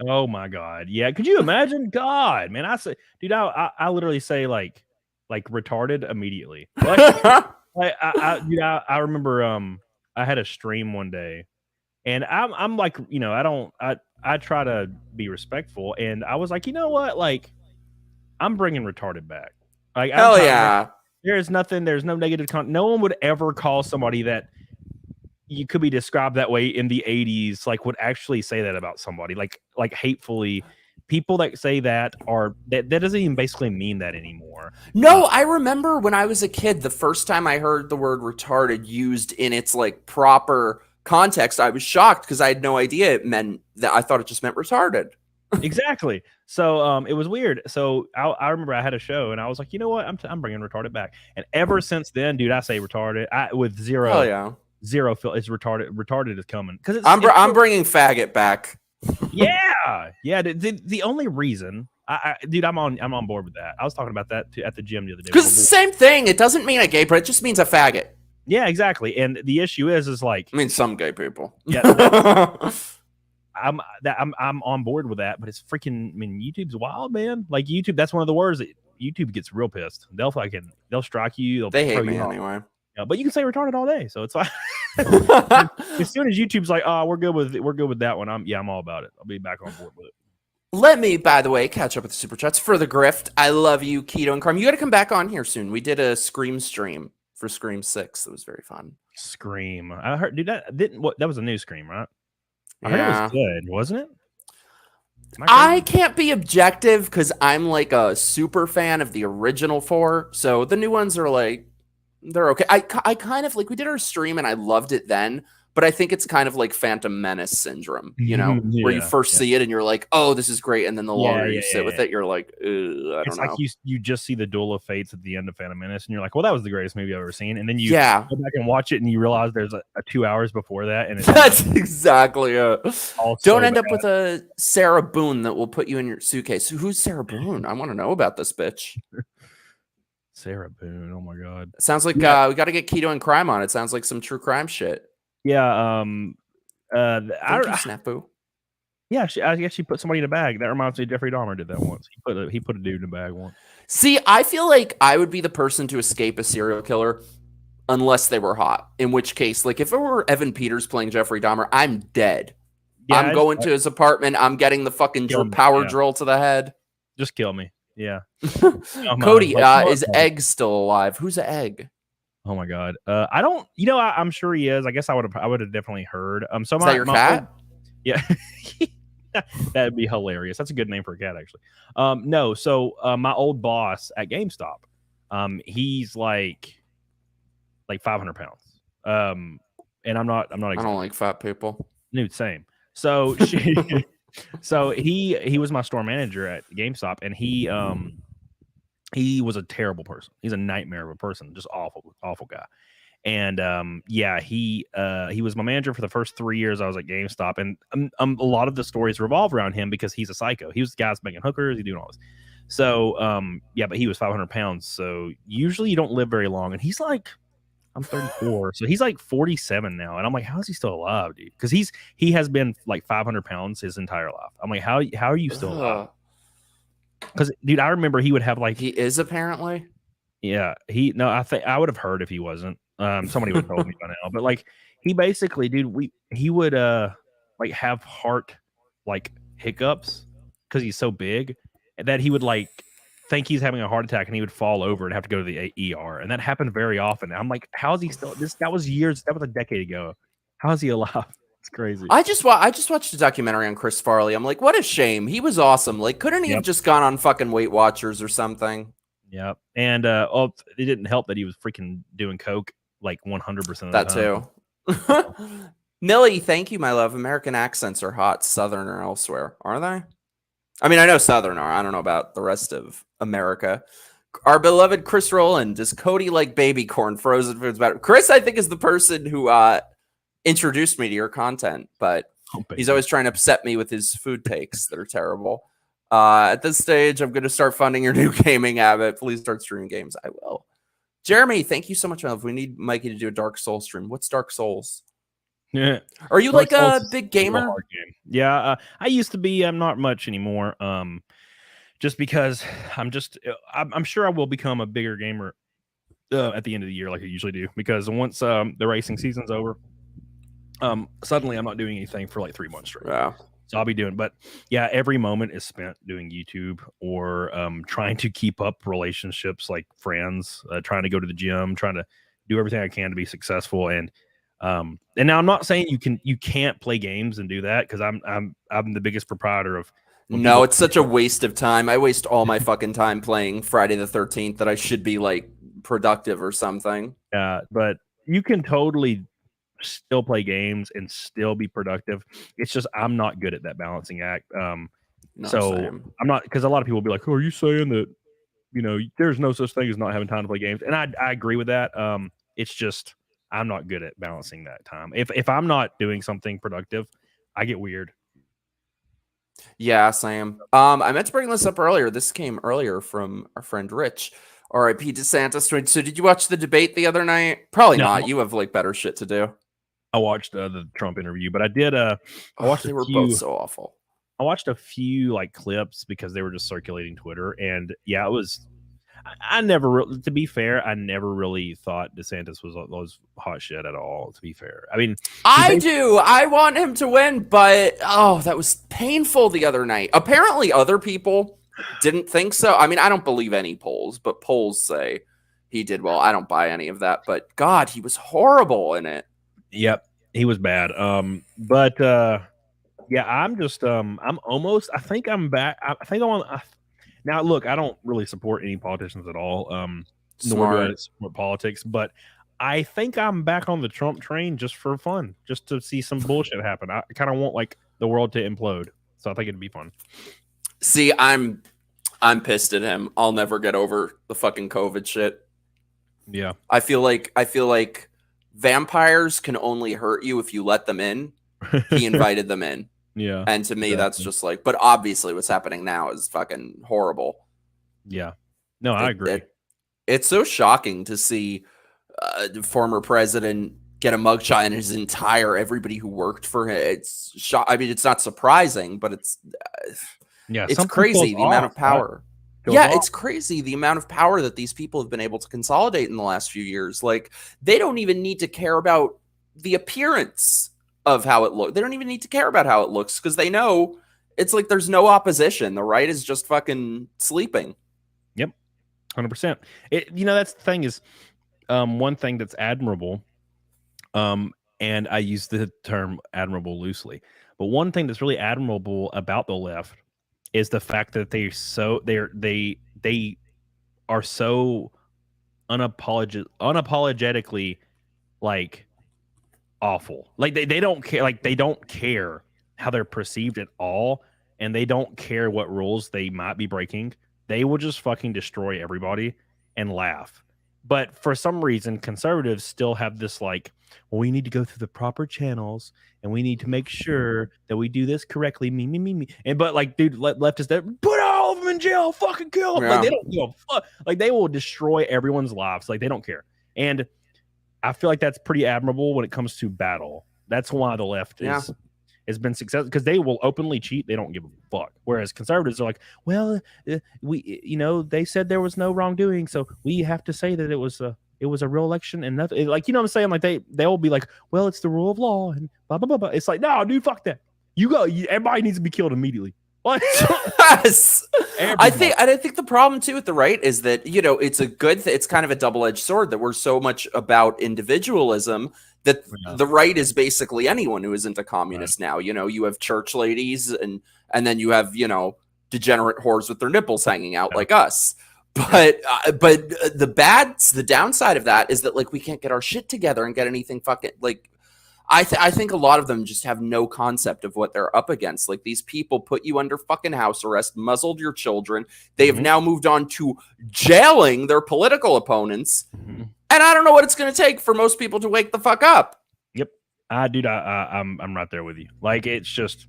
Speaker 2: Oh my god, yeah. Could you imagine? God, man, I say, dude, I literally say like retarded immediately. Like, I remember I had a stream one day, and I'm like, you know, I try to be respectful, and I was like, you know what, like, I'm bringing retarded back. Like,
Speaker 1: hell yeah.
Speaker 2: There's no negative content. No one would ever call somebody that you could be described that way in the 80s, like would actually say that about somebody, like hatefully people that say that doesn't even basically mean that anymore.
Speaker 1: No, I remember when I was a kid, the first time I heard the word retarded used in its like proper context, I was shocked because I had no idea it meant that. I thought it just meant retarded.
Speaker 2: Exactly. So it was weird. So I remember I had a show and I was like, you know what, I'm bringing retarded back. And ever since then, dude, I say retarded. With zero.
Speaker 1: Oh yeah.
Speaker 2: Zero feel. It's retarded. Retarded is coming because
Speaker 1: I'm bringing faggot back.
Speaker 2: Yeah. The only reason, dude, I'm on board with that. I was talking about that at the gym the other day.
Speaker 1: Because it's the same thing. It doesn't mean a gay, but it just means a faggot.
Speaker 2: Yeah, exactly. And the issue is like,
Speaker 1: I mean, some gay people.
Speaker 2: Yeah. I'm on board with that, but it's freaking. I mean, YouTube's wild, man. Like YouTube, that's one of the words that YouTube gets real pissed. They'll strike you.
Speaker 1: They hate me anyway.
Speaker 2: Yeah, but you can say retarded all day, so it's fine. As soon as YouTube's like, oh, we're good with that one. I'm all about it. I'll be back on board with it.
Speaker 1: Let me, by the way, catch up with the super chats for the grift. I love you, Keto and Carm. You got to come back on here soon. We did a Scream stream for Scream 6. That was very fun.
Speaker 2: Scream. I heard, dude, that was a new Scream, right? I heard it was good, wasn't it?
Speaker 1: I can't be objective because I'm like a super fan of the original 4. So the new ones are like, they're okay. I kind of like, we did our stream and I loved it then, but I think it's kind of like Phantom Menace syndrome, you know, where you first see it and you're like, oh, this is great. And then the longer you sit with it, you're like, I don't know.
Speaker 2: Like you just see the Duel of Fates at the end of Phantom Menace and you're like, well, that was the greatest movie I've ever seen. And then you go back and watch it and you realize there's a 2 hours before that. And
Speaker 1: that's exactly it. Don't end up with a Sarah Boone that will put you in your suitcase. Who's Sarah Boone? I want to know about this bitch.
Speaker 2: Sarah Boone. Oh my God.
Speaker 1: Sounds like we got to get Keto and Crime on. It sounds like some true crime shit.
Speaker 2: Yeah.
Speaker 1: Snafu.
Speaker 2: Yeah, I guess she put somebody in a bag. That reminds me, Jeffrey Dahmer did that once. He put a dude in a bag once.
Speaker 1: See, I feel like I would be the person to escape a serial killer unless they were hot. In which case, like if it were Evan Peters playing Jeffrey Dahmer, I'm dead. Yeah, I'm going to his apartment. I'm getting the fucking power drill to the head.
Speaker 2: Just kill me. Yeah.
Speaker 1: Cody, is Egg still alive? Who's Egg?
Speaker 2: Oh my God. I don't. I'm sure he is. I guess I would have definitely heard. So
Speaker 1: is that your cat?
Speaker 2: Yeah. That'd be hilarious. That's a good name for a cat, actually. No. So my old boss at GameStop, he's like 500 pounds. And I'm not. I
Speaker 1: don't like fat people.
Speaker 2: Dude, same. So so he was my store manager at GameStop, and he was a terrible person. He's a nightmare of a person, just awful guy. And he was my manager for the first 3 years I was at GameStop, and a lot of the stories revolve around him because he's a psycho. He was the guy that's making hookers, he's doing all this. So but he was 500 pounds. So usually you don't live very long, and he's like, I'm 34, so he's like 47 now, and I'm like, how is he still alive, dude? Because he has been like 500 pounds his entire life. I'm like, how are you still alive? Because dude, I remember he would have like,
Speaker 1: he is apparently.
Speaker 2: Yeah, I think I would have heard if he wasn't. Somebody would have told me by now. But like, he basically, dude, he would like have heart like hiccups because he's so big that he would like think he's having a heart attack and he would fall over and have to go to the ER. And that happened very often. I'm like, how is he still? That was a decade ago. How is he alive? It's crazy.
Speaker 1: I just watched a documentary on Chris Farley. I'm like, what a shame. He was awesome. Like, couldn't he have just gone on fucking Weight Watchers or something?
Speaker 2: Yep. And it didn't help that he was freaking doing coke like 100% of the time.
Speaker 1: That too. Millie, thank you, my love. American accents are hot, Southern or elsewhere, are they? I mean, I know Southern are. I don't know about the rest of America. Our beloved Chris Rowland, does Cody like baby corn? Frozen foods better? Chris, I think, is the person who introduced me to your content, but he's always trying to upset me with his food takes that are terrible. At this stage, I'm going to start funding your new gaming habit. Please start streaming games. I will. Jeremy, thank you so much, love. We need Mikey to do a Dark Souls stream. What's Dark Souls?
Speaker 2: Yeah.
Speaker 1: Are you like a big gamer?
Speaker 2: Yeah, I used to be. I'm not much anymore. Just because I'm sure I will become a bigger gamer at the end of the year, like I usually do. Because once the racing season's over, suddenly I'm not doing anything for like 3 months straight.
Speaker 1: Yeah.
Speaker 2: So I'll be doing, but yeah, every moment is spent doing YouTube or trying to keep up relationships like friends, trying to go to the gym, trying to do everything I can to be successful. And now I'm not saying you can't play games and do that, because I'm the biggest proprietor of
Speaker 1: No, it's such a waste of time. I waste all my fucking time playing Friday the 13th that I should be like productive or something.
Speaker 2: But you can totally still play games and still be productive. It's just I'm not good at that balancing act. So
Speaker 1: Same.
Speaker 2: I'm not, because a lot of people will be like, "Oh, are you saying that there's no such thing as not having time to play games?" And I agree with that. It's just I'm not good at balancing that time. If I'm not doing something productive, I get weird.
Speaker 1: Yeah, same. I meant to bring this up earlier. This came earlier from our friend Rich, R.I.P. DeSantis. So did you watch the debate the other night? Probably
Speaker 2: No.
Speaker 1: not. You have like better shit to do.
Speaker 2: I watched the Trump interview, but I did. I watched
Speaker 1: They
Speaker 2: a
Speaker 1: were
Speaker 2: few.
Speaker 1: both so awful.
Speaker 2: I watched a few like clips because they were just circulating Twitter, and yeah, it was. I never, to be fair, I never really thought DeSantis was hot shit at all. To be fair, I mean,
Speaker 1: I do. I want him to win, but that was painful the other night. Apparently, other people didn't think so. I mean, I don't believe any polls, but polls say he did well. I don't buy any of that, but God, he was horrible in it.
Speaker 2: Yep, he was bad. But yeah, I'm just I'm almost. I think I'm back. I think I'm on. Now, look, I don't really support any politicians at all. Nor do I support politics, but I think I'm back on the Trump train just for fun, just to see some bullshit happen. I kind of want like the world to implode, so I think it'd be fun.
Speaker 1: See, I'm pissed at him. I'll never get over the fucking COVID shit.
Speaker 2: Yeah,
Speaker 1: I feel like vampires can only hurt you if you let them in. He invited them in.
Speaker 2: Yeah.
Speaker 1: And to me, that's just like, but obviously what's happening now is fucking horrible.
Speaker 2: Yeah. No, I agree.
Speaker 1: It's so shocking to see the former president get a mugshot and his entire, everybody who worked for him. It's I mean, it's not surprising, but it's crazy the amount of power. Yeah, it's crazy the amount of power that these people have been able to consolidate in the last few years. Like, they don't even need to care about the appearance of how it looks. They don't even need to care about how it looks because they know it's like there's no opposition. The right is just fucking sleeping.
Speaker 2: Yep, 100%. That's the thing is, one thing that's admirable, and I use the term admirable loosely, but one thing that's really admirable about the left is the fact that they are so unapologetically like awful. Like they don't care. Like they don't care how they're perceived at all, and they don't care what rules they might be breaking. They will just fucking destroy everybody and laugh. But for some reason, conservatives still have this like, well, we need to go through the proper channels and we need to make sure that we do this correctly. Me. And but like, dude, leftists that put all of them in jail, fucking kill them. Yeah. Like they don't give a fuck. Like they will destroy everyone's lives. Like they don't care. And I feel like that's pretty admirable when it comes to battle. That's why the left has been successful, because they will openly cheat. They don't give a fuck. Whereas conservatives are like, well, they said there was no wrongdoing, so we have to say that it was a real election and nothing. Like, you know what I'm saying? Like they'll be like, well, it's the rule of law and blah blah blah blah. It's like, no, dude, fuck that. Everybody needs to be killed immediately.
Speaker 1: Yes. I think the problem too with the right is that it's a good it's kind of a double-edged sword that we're so much about individualism that the right is basically anyone who isn't a communist now. You have church ladies and then you have degenerate whores with their nipples hanging out like us. But the downside of that is that like we can't get our shit together and get anything fucking like. I think a lot of them just have no concept of what they're up against. Like, these people put you under fucking house arrest, muzzled your children. They have now moved on to jailing their political opponents. And I don't know what it's going to take for most people to wake the fuck up.
Speaker 2: Yep. Dude, I'm right there with you. Like, it's just,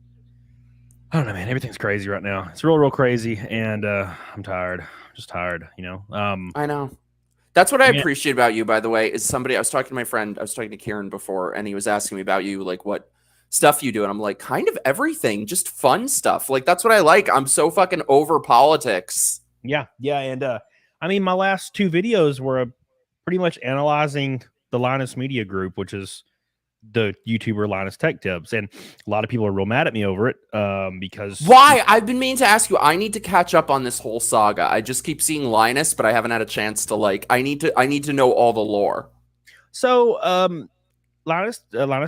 Speaker 2: I don't know, man. Everything's crazy right now. It's real crazy. And I'm tired. I'm just tired,
Speaker 1: I know. That's what I appreciate about you, by the way, is I was talking to my friend, I was talking to Kieran before, and he was asking me about you, like what stuff you do. And I'm like, kind of everything, just fun stuff. Like, that's what I like. I'm so fucking over politics.
Speaker 2: Yeah. And I mean, my last two videos were pretty much analyzing the Linus Media Group, which is the YouTuber Linus Tech Tips, and a lot of people are real mad at me over it because
Speaker 1: why? I've been meaning to ask you. I need to catch up on this whole saga. I just keep seeing Linus, but I haven't had a chance to I need to know all the lore.
Speaker 2: So Linus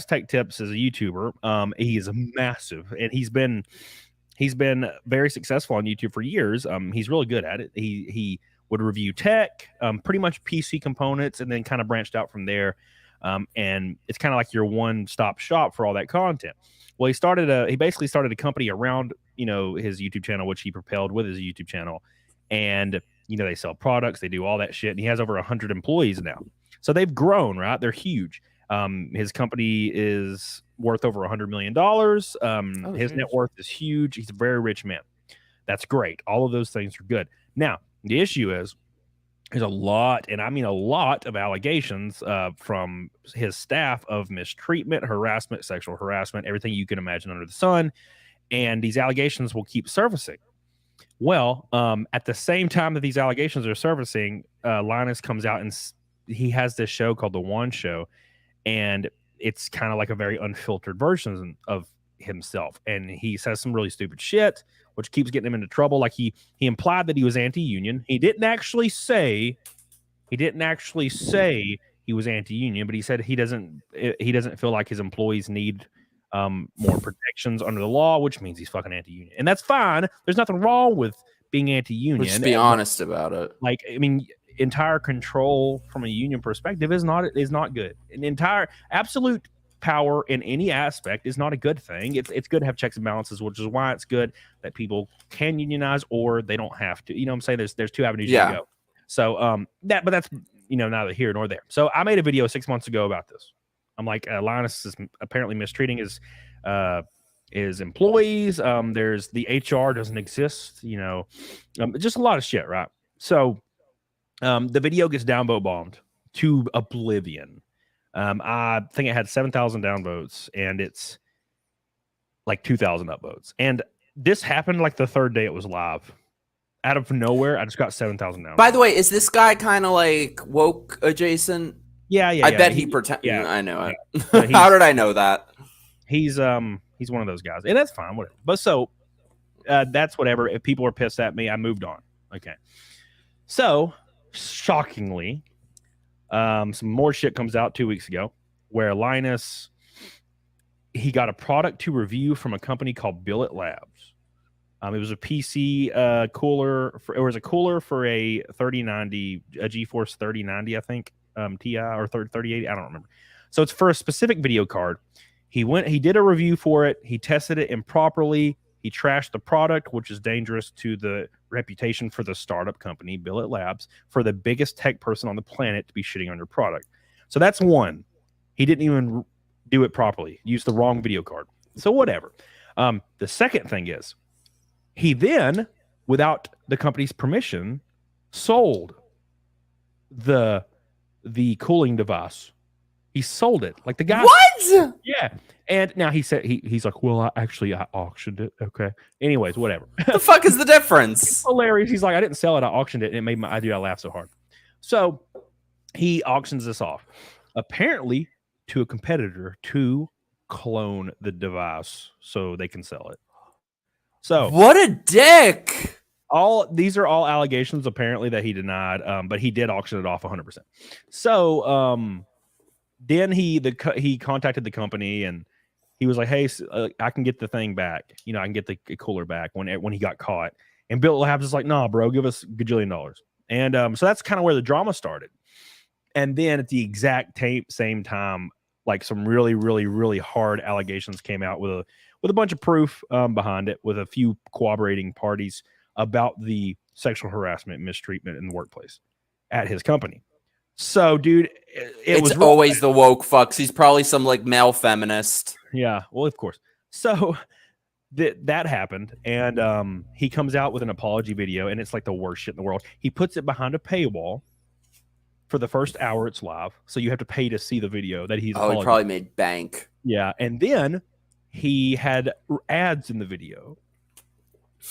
Speaker 2: Tech Tips is a YouTuber. He is massive, and he's been he's been very successful on YouTube for years. He's really good at it. He would review tech, pretty much PC components, and then kind of branched out from there. And it's kind of like your one-stop shop for all that content. Well, he basically started a company around, his YouTube channel, which he propelled with his YouTube channel. And, they sell products, they do all that shit. And he has over 100 employees now. So they've grown, right? They're huge. His company is worth over $100 million. His net worth is huge. He's a very rich man. That's great. All of those things are good. Now, the issue is there's a lot, and I mean a lot of allegations from his staff of mistreatment, harassment, sexual harassment, everything you can imagine under the sun. And these allegations will keep surfacing. Well, at the same time that these allegations are surfacing, Linus comes out and he has this show called The One Show, and it's kind of like a very unfiltered version of himself. And he says some really stupid shit, which keeps getting him into trouble. Like he implied that he was anti-union. He didn't actually say he was anti-union, but he said he doesn't feel like his employees need more protections under the law, which means he's fucking anti-union. And that's fine. There's nothing wrong with being anti-union.
Speaker 1: Just be honest about it.
Speaker 2: Like, I mean, entire control from a union perspective is not good. An entire absolute power in any aspect is not a good thing. It's good to have checks and balances, which is why it's good that people can unionize or they don't have to. You know what I'm saying? There's two avenues you can go. So but that's neither here nor there. So I made a video 6 months ago about this. I'm like, Linus is apparently mistreating his employees. There's the HR doesn't exist, just a lot of shit, right? So the video gets downvote bombed to oblivion. I think it had 7,000 downvotes, and it's like 2,000 upvotes. And this happened like the third day it was live. Out of nowhere, I just got 7,000 downvotes.
Speaker 1: By the way, is this guy kind of like woke adjacent?
Speaker 2: Yeah.
Speaker 1: I bet he pretends. Yeah, I know it.
Speaker 2: Yeah,
Speaker 1: how did I know that?
Speaker 2: He's one of those guys, and that's fine, whatever. But so that's whatever. If people are pissed at me, I moved on. Okay. So shockingly, some more shit comes out 2 weeks ago where Linus, he got a product to review from a company called Billet Labs. It was a PC cooler. It was a cooler for a 3090, a GeForce 3090, I think, Ti or 3080. I don't remember. So it's for a specific video card. He did a review for it. He tested it improperly. He trashed the product, which is dangerous to the reputation for the startup company, Billet Labs, for the biggest tech person on the planet to be shitting on your product. So that's one. He didn't even do it properly. Used the wrong video card. So whatever. The second thing is, he then, without the company's permission, sold the cooling device. He sold it. Like the guy.
Speaker 1: What?
Speaker 2: Yeah. And now he said he's like, well, I auctioned it. Okay. Anyways, whatever.
Speaker 1: The fuck is the difference?
Speaker 2: It's hilarious. He's like, I didn't sell it. I auctioned it. And it made I laugh so hard. So he auctions this off, apparently to a competitor to clone the device so they can sell it. So
Speaker 1: what a dick.
Speaker 2: These are all allegations apparently that he denied, but he did auction it off 100%. So then he contacted the company and he was like, hey, I can get the thing back. I can get the cooler back when he got caught. And Billet Labs is like, nah, bro, give us $1 gajillion. And so that's kind of where the drama started. And then at the exact same time, like some really, really, really hard allegations came out with a bunch of proof behind it, with a few cooperating parties about the sexual harassment and mistreatment in the workplace at his company. So, dude,
Speaker 1: it's always the woke fucks. He's probably some like male feminist.
Speaker 2: Yeah, well, of course. So that happened, and he comes out with an apology video, and it's like the worst shit in the world. He puts it behind a paywall for the first hour it's live, so you have to pay to see the video that he's.
Speaker 1: He probably made bank.
Speaker 2: Yeah, and then he had ads in the video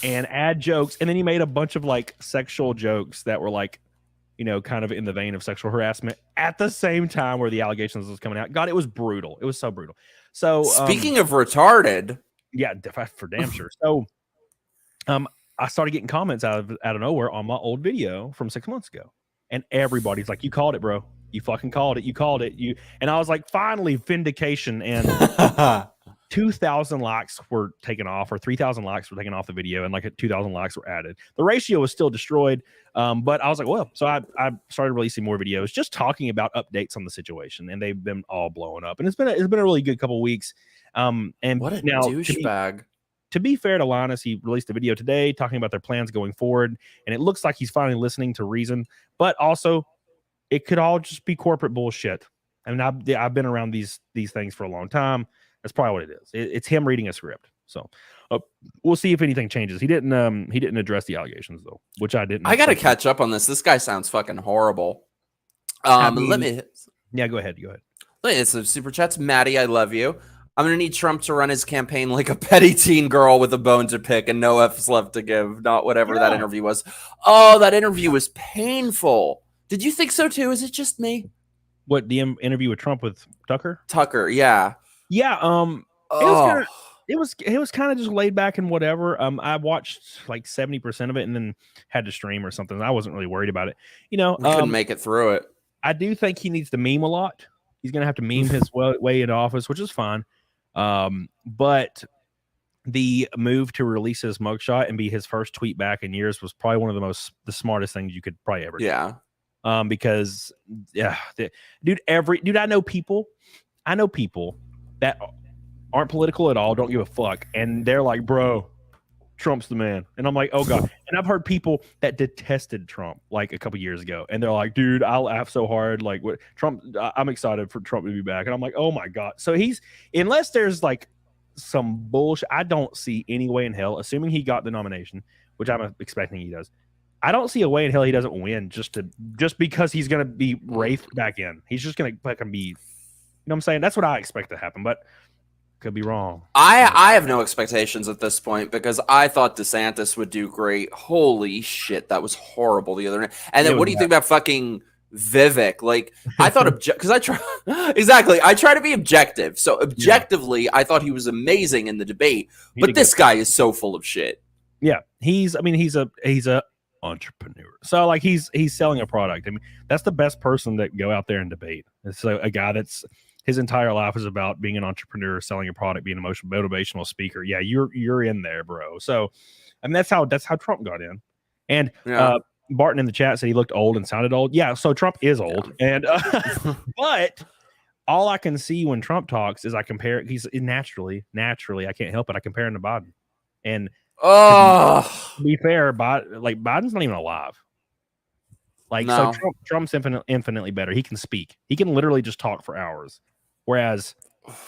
Speaker 2: and ad jokes, and then he made a bunch of like sexual jokes that were like, kind of in the vein of sexual harassment at the same time where the allegations was coming out. God, it was brutal. It was so brutal. So
Speaker 1: speaking of retarded,
Speaker 2: yeah, for damn sure. So I started getting comments out of nowhere on my old video from 6 months ago, and everybody's like, "You called it, bro. You fucking called it. You called it. And I was like, finally, vindication. And 2,000 likes were taken off, or 3,000 likes were taken off the video, and like 2,000 likes were added. The ratio was still destroyed, but I was like, well, so I started releasing more videos, just talking about updates on the situation, and they've been all blowing up, and it's been a really good couple of weeks. And
Speaker 1: what a
Speaker 2: now,
Speaker 1: douchebag.
Speaker 2: To be fair to Linus, he released a video today talking about their plans going forward, and it looks like he's finally listening to reason. But also, it could all just be corporate bullshit. I mean, I've been around these things for a long time. That's probably what it is. It's him reading a script. So we'll see if anything changes. He didn't address the allegations though, which I didn't.
Speaker 1: I got to catch up on this. This guy sounds fucking horrible. Let me.
Speaker 2: Yeah, go ahead.
Speaker 1: It's a super chats. Maddie, I love you. I'm going to need Trump to run his campaign like a petty teen girl with a bone to pick and no F's left to give. Not whatever that interview was. Oh, that interview was painful. Did you think so too? Is it just me?
Speaker 2: What, the interview with Trump with Tucker?
Speaker 1: Tucker, yeah.
Speaker 2: Yeah. It was kind of just laid back and whatever. I watched like 70% of it and then had to stream or something. I wasn't really worried about it. You know,
Speaker 1: couldn't make it through it.
Speaker 2: I do think he needs to meme a lot. He's going to have to meme his way into office, which is fine. But the move to release his mugshot and be his first tweet back in years was probably one of the smartest things you could probably ever do.
Speaker 1: Yeah.
Speaker 2: Because dude, I know people that aren't political at all, don't give a fuck, and they're like, bro, Trump's the man. And I'm like, oh god. And I've heard people that detested Trump like a couple years ago, and they're like, dude, I laugh so hard, like, what Trump, I'm excited for Trump to be back. And I'm like, oh my god. So unless there's like some bullshit, I don't see any way in hell, assuming he got the nomination, which I'm expecting he does, I don't see a way in hell he doesn't win just because he's gonna be wraithed back in. He's just gonna fucking be, you know what I'm saying? That's what I expect to happen, but could be wrong.
Speaker 1: I have no expectations at this point because I thought DeSantis would do great. Holy shit, that was horrible the other night. And then what do you think about fucking Vivek? Like, I thought because I try to be objective. So objectively, I thought he was amazing in the debate, but this guy is so full of shit.
Speaker 2: Yeah, he's a entrepreneur. So like he's selling a product. I mean, that's the best person that go out there and debate. It's a guy that's his entire life is about being an entrepreneur, selling a product, being a motivational speaker. Yeah, you're in there, bro. So I mean that's how Trump got in. And Barton in the chat said he looked old and sounded old. Yeah, so Trump is old. And but all I can see when Trump talks is I compare, he's naturally, I can't help it, I compare him to Biden. And to be fair, Biden's not even alive. Like, no. So Trump's infinitely better. He can speak. He can literally just talk for hours. Whereas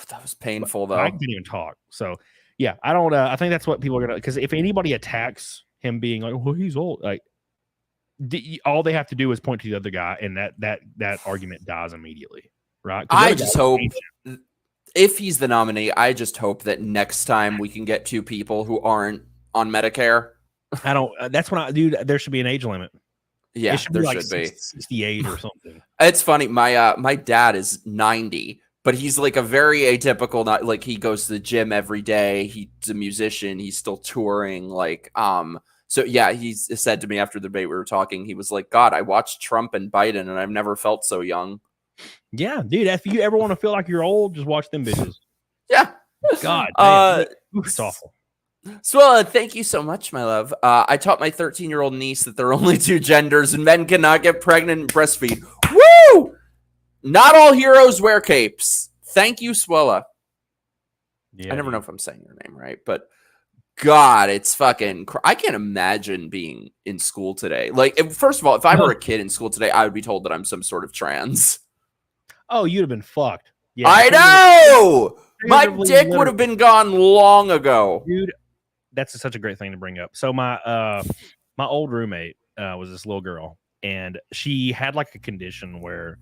Speaker 1: that was painful though.
Speaker 2: I can't even talk. So yeah, I don't. I think that's what people are gonna. Because if anybody attacks him being like, well, he's old, like all they have to do is point to the other guy, and that argument dies immediately, right?
Speaker 1: I just hope. If he's the nominee, I just hope that next time we can get two people who aren't on Medicare.
Speaker 2: I don't. That's when there should be an age limit.
Speaker 1: Yeah, there should be
Speaker 2: 68 or something.
Speaker 1: It's funny. My dad is 90, but he's like a very atypical. Not like he goes to the gym every day. He's a musician. He's still touring. Like So yeah, he said to me after the debate we were talking. He was like, "God, I watched Trump and Biden, and I've never felt so young."
Speaker 2: Yeah, dude. If you ever want to feel like you're old, just watch them bitches.
Speaker 1: Yeah.
Speaker 2: God, damn. It's awful.
Speaker 1: Swella, thank you so much, my love. I taught my 13-year-old niece that there are only two genders and men cannot get pregnant and breastfeed. Woo! Not all heroes wear capes. Thank you, Swella. Yeah, I never know if I'm saying your name right, but God, it's fucking... I can't imagine being in school today. Like, first of all, if I were a kid in school today, I would be told that I'm some sort of trans.
Speaker 2: Oh, you'd have been fucked. Yeah,
Speaker 1: I know! My dick would have been gone long ago.
Speaker 2: Dude, that's such a great thing to bring up. So my old roommate was this little girl, and she had like a condition where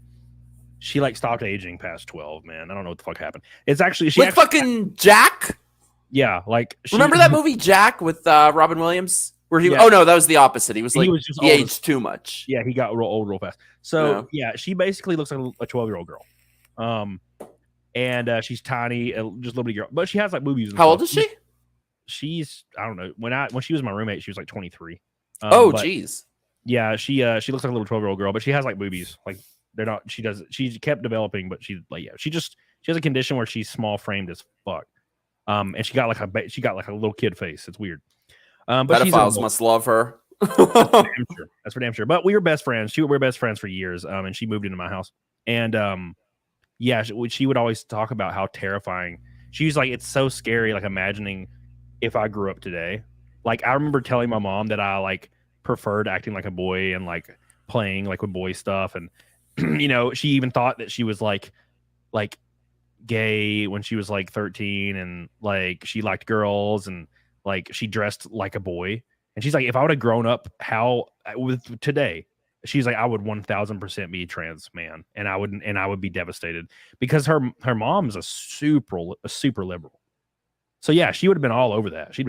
Speaker 2: she like stopped aging past 12. Man, I don't know what the fuck happened. It's actually
Speaker 1: fucking Jack.
Speaker 2: Yeah, like
Speaker 1: remember that movie Jack with Robin Williams, where he? Yeah. Oh no, that was the opposite. He was like he aged too much.
Speaker 2: Yeah, he got real old real fast. So yeah, she basically looks like a 12-year-old girl. And she's tiny, just a little bitty girl, but she has like boobies.
Speaker 1: How old is she?
Speaker 2: She's I don't know. When she was my roommate, she was like 23.
Speaker 1: Oh, geez.
Speaker 2: Yeah, she looks like a little 12-year-old girl, but she has like boobies. Like they're not. She kept developing, but she has a condition where she's small framed as fuck. And she got like a little kid face. It's weird. But
Speaker 1: pedophiles must love her.
Speaker 2: That's for damn sure. But we were best friends. We were best friends for years. And she moved into my house. And yeah, she would always talk about how terrifying. She was like, it's so scary, like imagining if I grew up today. Like I remember telling my mom that I like preferred acting like a boy and like playing like with boy stuff. And you know, she even thought that she was like gay when she was like 13, and like she liked girls and like she dressed like a boy. And she's like, if I would have grown up with today, she's like, I would 1000% be a trans man, and I would be devastated because her mom's a super liberal. So yeah, she would have been all over that. She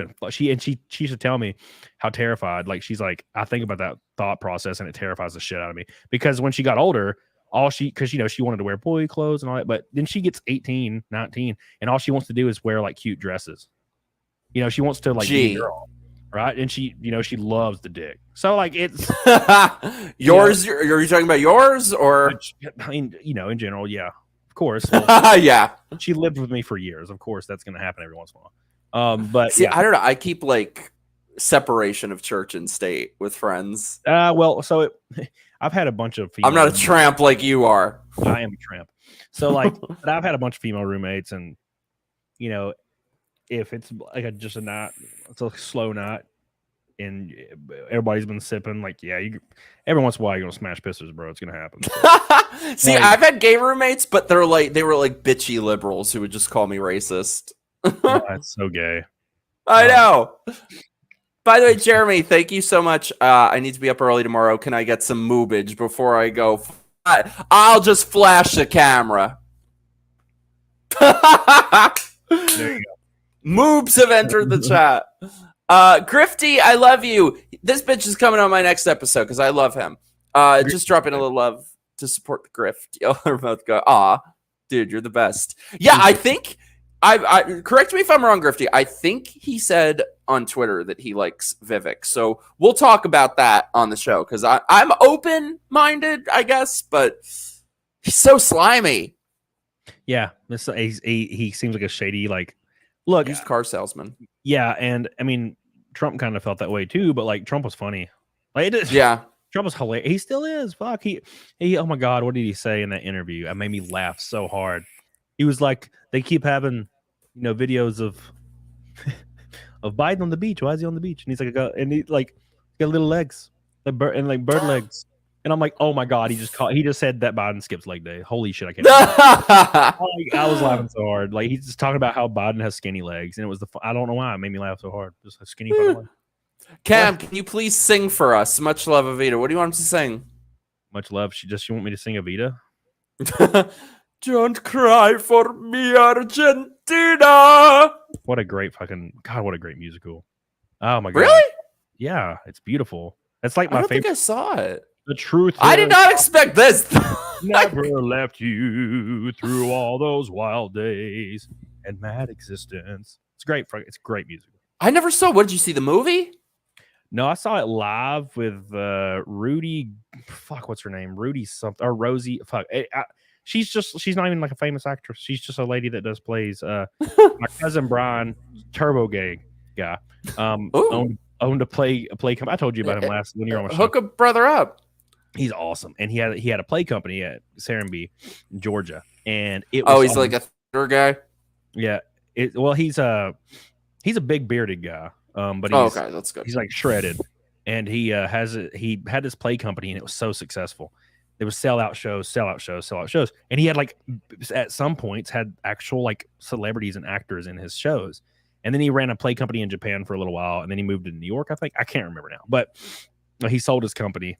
Speaker 2: used to tell me how terrified. Like she's like, I think about that thought process and it terrifies the shit out of me, because when she got older, because you know she wanted to wear boy clothes and all that, but then she gets 18, 19, and all she wants to do is wear like cute dresses. You know, she wants to like be a girl. Right, and she loves the dick. So like it's
Speaker 1: yours. You know, are you talking about yours or?
Speaker 2: I mean, you know, in general, yeah, of course.
Speaker 1: Yeah,
Speaker 2: she lived with me for years. Of course, that's going to happen every once in a while. But
Speaker 1: see,
Speaker 2: yeah.
Speaker 1: I don't know. I keep like separation of church and state with friends.
Speaker 2: Well, so I've had a bunch of.
Speaker 1: I'm not a tramp like you are.
Speaker 2: I am a tramp. So like, but I've had a bunch of female roommates, and you know, if it's like it's a slow night, and everybody's been sipping, like, yeah, every once in a while you're gonna smash pistols, bro. It's gonna happen. So.
Speaker 1: See, I've had gay roommates, but they were like bitchy liberals who would just call me racist.
Speaker 2: Oh, that's so gay.
Speaker 1: I know. By the way, Jeremy, thank you so much. I need to be up early tomorrow. Can I get some moobage before I go? I'll just flash the camera.
Speaker 2: There you go.
Speaker 1: Moobs have entered the chat. Grifty, I love you. This bitch is coming on my next episode because I love him. Just dropping a little love to support the grift. Y'all are both go, aw, dude, you're the best. Yeah, I think I correct me if I'm wrong, Grifty. I think he said on Twitter that he likes Vivek. So we'll talk about that on the show because I'm open-minded, I guess, but he's so slimy.
Speaker 2: Yeah, he seems like a shady, like, look,
Speaker 1: used car salesman.
Speaker 2: Yeah, and I mean, Trump kind of felt that way too, but like Trump was funny. Like,
Speaker 1: yeah,
Speaker 2: Trump was hilarious. He still is. Fuck, he. Oh my god, what did he say in that interview? It made me laugh so hard. He was like, they keep having, you know, videos of Biden on the beach. Why is he on the beach? And he's like, he got little legs, like bird legs. And I'm like, oh my god, he just said that Biden skips leg day. Holy shit, I can't. I was laughing so hard. Like he's just talking about how Biden has skinny legs, and it was I don't know why it made me laugh so hard. Just a skinny fucking leg.
Speaker 1: Cam, can you please sing for us? Much love, Avita. What do you want him to sing?
Speaker 2: Much love. She want me to sing Avita?
Speaker 1: Don't cry for me, Argentina.
Speaker 2: What a great fucking god! What a great musical. Oh my god!
Speaker 1: Really?
Speaker 2: Yeah, it's beautiful. It's like my
Speaker 1: I don't
Speaker 2: favorite.
Speaker 1: think I saw it.
Speaker 2: The truth.
Speaker 1: I did not expect this.
Speaker 2: Never left you through all those wild days and mad existence. It's great. It's great music.
Speaker 1: I never saw. What did you see? The movie?
Speaker 2: No, I saw it live with Rudy. Fuck, what's her name? Rudy something or Rosie. Fuck. She's not even like a famous actress. She's just a lady that does plays. My cousin Brian, turbo gay guy, owned a play company. I told you about him last when you were on my show.
Speaker 1: Hook a brother up.
Speaker 2: He's awesome, and he had a play company at Serenbe, Georgia, and it was.
Speaker 1: Oh, he's like a theater guy.
Speaker 2: Yeah, he's a big bearded guy, but
Speaker 1: okay, that's good.
Speaker 2: He's like shredded, and he had this play company, and it was so successful. There was sellout shows, and he had like at some points had actual like celebrities and actors in his shows, and then he ran a play company in Japan for a little while, and then he moved to New York. I think I can't remember now, but he sold his company.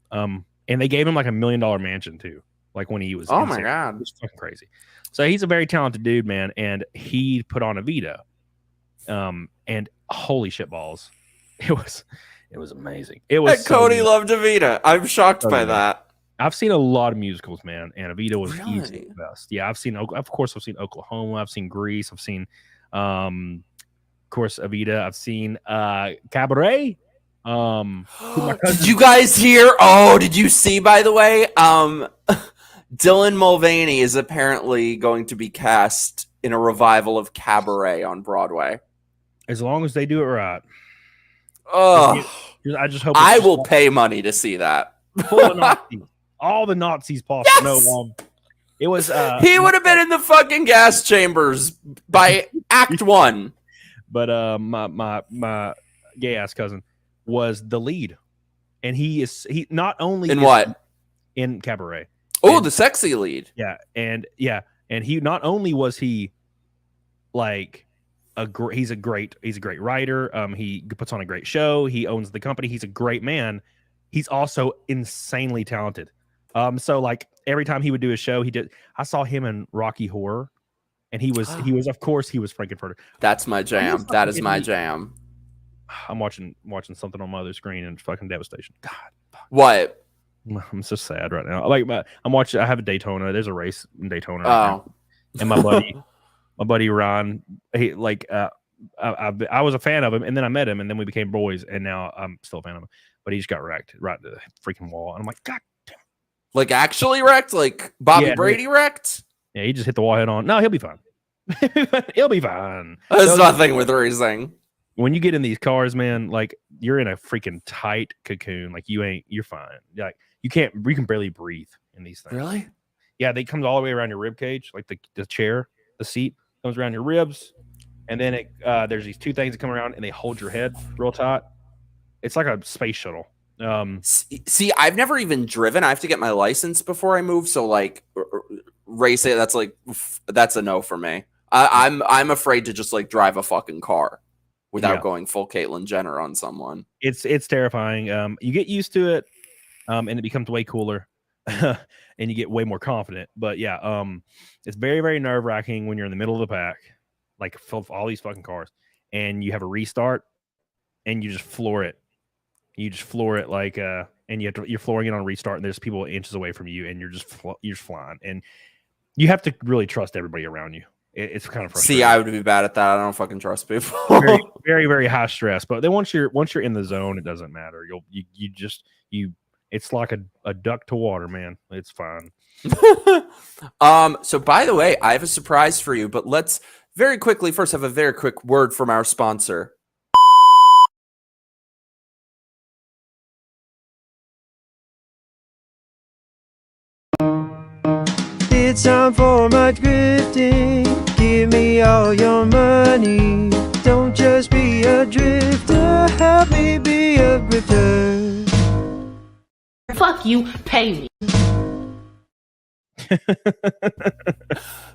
Speaker 2: And they gave him like $1 million mansion too. Like when he was.
Speaker 1: Oh my god,
Speaker 2: it was fucking crazy. So he's a very talented dude, man. And he put on Evita. And holy shit balls, it was amazing. It was.
Speaker 1: Cody loved Evita. I'm shocked by that.
Speaker 2: I've seen a lot of musicals, man, and Evita was
Speaker 1: really?
Speaker 2: easily the best. Yeah, I've seen Oklahoma. I've seen Grease. I've seen, of course, Evita. I've seen Cabaret.
Speaker 1: Did you guys hear? Oh, did you see, by the way? Dylan Mulvaney is apparently going to be cast in a revival of Cabaret on Broadway.
Speaker 2: As long as they do it right.
Speaker 1: Oh,
Speaker 2: I just hope
Speaker 1: I will pay money to see that.
Speaker 2: Full of Nazis. All the Nazis possible.
Speaker 1: Yes!
Speaker 2: No, it was
Speaker 1: he would have been in the fucking gas chambers by Act 1.
Speaker 2: But my gay ass cousin was the lead, and he not only
Speaker 1: in what
Speaker 2: in Cabaret.
Speaker 1: Oh, the sexy lead.
Speaker 2: Yeah, and he not only was he like he's a great writer. He puts on a great show. He owns the company. He's a great man. He's also insanely talented. So like every time he would do a show, I saw him in Rocky Horror, and he was of course he was Frankenfurter.
Speaker 1: That's my jam. That is my jam.
Speaker 2: I'm watching something on my other screen and fucking devastation. God,
Speaker 1: what?
Speaker 2: I'm so sad right now. Like I'm watching. I have a Daytona. There's a race in Daytona.
Speaker 1: Oh,
Speaker 2: and my buddy Ron. He like I was a fan of him, and then I met him, and then we became boys, and now I'm still a fan of him. But he just got wrecked right into the freaking wall, and I'm like, God damn.
Speaker 1: Like actually wrecked, like Bobby Brady wrecked.
Speaker 2: Yeah, he just hit the wall head on. No, he'll be fine. He'll be fine.
Speaker 1: There's nothing with racing.
Speaker 2: When you get in these cars, man, like you're in a freaking tight cocoon. Like you're fine. Like you can barely breathe in these things.
Speaker 1: Really?
Speaker 2: Yeah, they come all the way around your rib cage, like the chair, the seat comes around your ribs, and then there's these two things that come around and they hold your head real tight. It's like a space shuttle.
Speaker 1: See, I've never even driven. I have to get my license before I move. So like racing, that's a no for me. I'm afraid to just like drive a fucking car without going full Caitlyn Jenner on someone.
Speaker 2: It's terrifying. You get used to it, and it becomes way cooler, and you get way more confident. But yeah, it's very, very nerve-wracking when you're in the middle of the pack, like full of all these fucking cars, and you have a restart, and you just floor it. You just floor it like and you're flooring it on a restart, and there's people inches away from you, and you're just flying, and you have to really trust everybody around you. It's kind of frustrating.
Speaker 1: See, I would be bad at that. I don't fucking trust people.
Speaker 2: very, very, very high stress. But then once you're in the zone, it doesn't matter. It's like a duck to water, man. It's fine.
Speaker 1: So by the way, I have a surprise for you, but let's very quickly first have a very quick word from our sponsor.
Speaker 3: It's time for my grifting. Give me all your money. Don't just be a drifter. Help me be a grifter.
Speaker 4: Fuck you, pay me.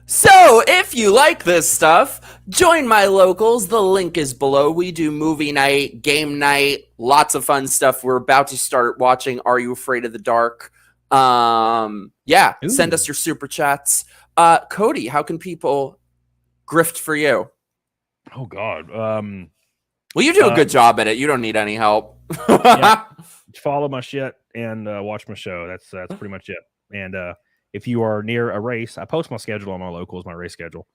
Speaker 1: So, if you like this stuff, join my locals. The link is below. We do movie night, game night, lots of fun stuff. We're about to start watching Are You Afraid of the Dark? Yeah,
Speaker 2: Ooh.
Speaker 1: Send us your super chats. Cody, how can people grift for you?
Speaker 2: Oh God.
Speaker 1: Well, you do a good job at it. You don't need any help.
Speaker 2: Yeah, follow my shit and watch my show. That's pretty much it. And if you are near a race, I post my schedule on my locals, my race schedule.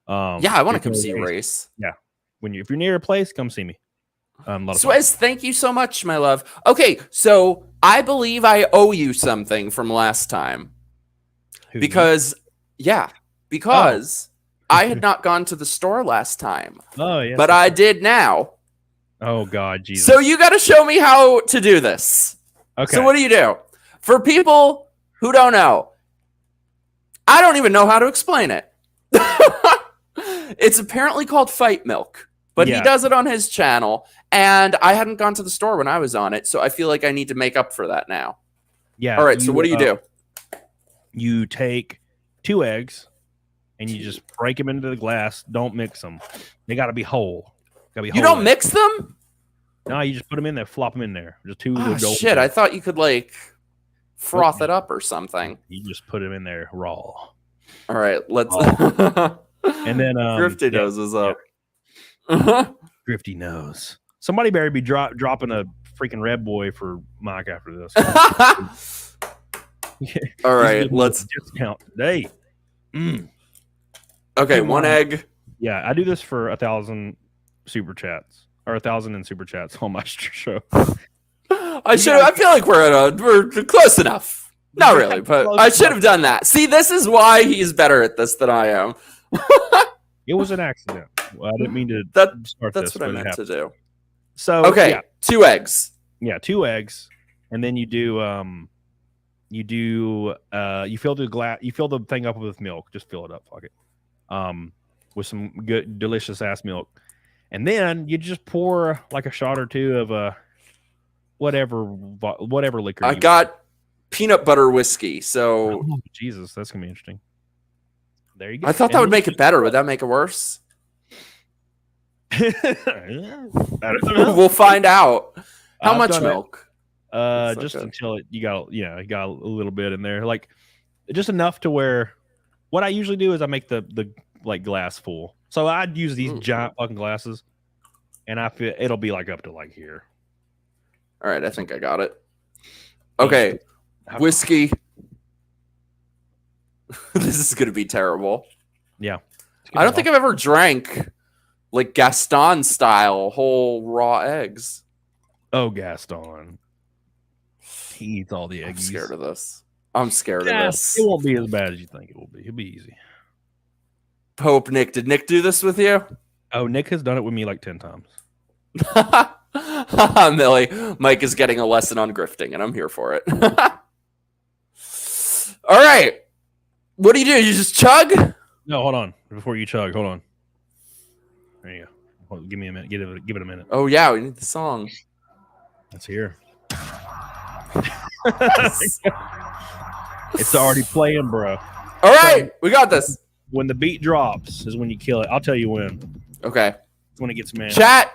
Speaker 1: Yeah, I want to come see a race.
Speaker 2: Yeah, if you're near a place, come see me.
Speaker 1: Swez, thank you so much, my love. Okay, so I believe I owe you something from last time. Because I had not gone to the store last time.
Speaker 2: Oh, yeah.
Speaker 1: But I did now.
Speaker 2: Oh, God, Jesus.
Speaker 1: So you got to show me how to do this.
Speaker 2: Okay.
Speaker 1: So what do? For people who don't know, I don't even know how to explain it. It's apparently called Fight Milk, but he does it on his channel, and I hadn't gone to the store when I was on it, so I feel like I need to make up for that now.
Speaker 2: Yeah.
Speaker 1: All right, so what do?
Speaker 2: You take 2 eggs, and you just break them into the glass. Don't mix them. They got to be whole.
Speaker 1: You don't mix them?
Speaker 2: No, you just put them in there, flop them in there. Just 2.
Speaker 1: Oh, shit, I thought you could, like, froth it up or something.
Speaker 2: You just put them in there raw.
Speaker 1: All right, let's...
Speaker 2: And then...
Speaker 1: Grifty nose is up.
Speaker 2: Grifty nose. Somebody better be dropping a freaking Red Boy for Mike after this.
Speaker 1: All right, let's...
Speaker 2: Discount today.
Speaker 1: Okay, 1 egg.
Speaker 2: Yeah, I do this for 1,000 super chats. Or 1,000 in super chats on my show.
Speaker 1: I feel like we're close enough. Not really, but I should have done that. See, this is why he's better at this than I am.
Speaker 2: It was an accident. Well, I didn't mean to start
Speaker 1: That's
Speaker 2: this.
Speaker 1: what I
Speaker 2: but it
Speaker 1: meant to
Speaker 2: happened.
Speaker 1: do.
Speaker 2: So
Speaker 1: Okay,
Speaker 2: yeah,
Speaker 1: 2 eggs.
Speaker 2: yeah, 2 eggs, and then you fill the thing up with milk. Just fill it up, fuck it. With some good, delicious ass milk, and then you just pour like a shot or 2 of whatever liquor.
Speaker 1: I got peanut butter whiskey, so
Speaker 2: Jesus, that's gonna be interesting. There you go.
Speaker 1: I thought that would make it better. Would that make it worse? We'll find out. How much milk?
Speaker 2: Just until you got a little bit in there, like just enough to where. What I usually do is I make the like glass full, so I'd use these giant fucking glasses, and I feel it'll be like up to like here.
Speaker 1: All right, I think I got it. Okay, whiskey. This is gonna be terrible.
Speaker 2: Yeah,
Speaker 1: I don't think I've ever drank like Gaston style whole raw eggs.
Speaker 2: Oh, Gaston. He eats all the eggs.
Speaker 1: I'm scared of this. I'm scared of this.
Speaker 2: It won't be as bad as you think it will be. It'll be easy.
Speaker 1: Pope Nick, did Nick do this with you?
Speaker 2: Oh, Nick has done it with me like 10 times.
Speaker 1: Millie, Mike is getting a lesson on grifting, and I'm here for it. All right. What do? You just chug?
Speaker 2: No, hold on. Before you chug, hold on. There you go. Hold, give me a minute. Give it a minute.
Speaker 1: Oh, yeah. We need the song.
Speaker 2: It's here. It's already playing, bro.
Speaker 1: All right. We got this.
Speaker 2: When the beat drops is when you kill it. I'll tell you when.
Speaker 1: Okay.
Speaker 2: It's when it gets mad.
Speaker 1: Chat,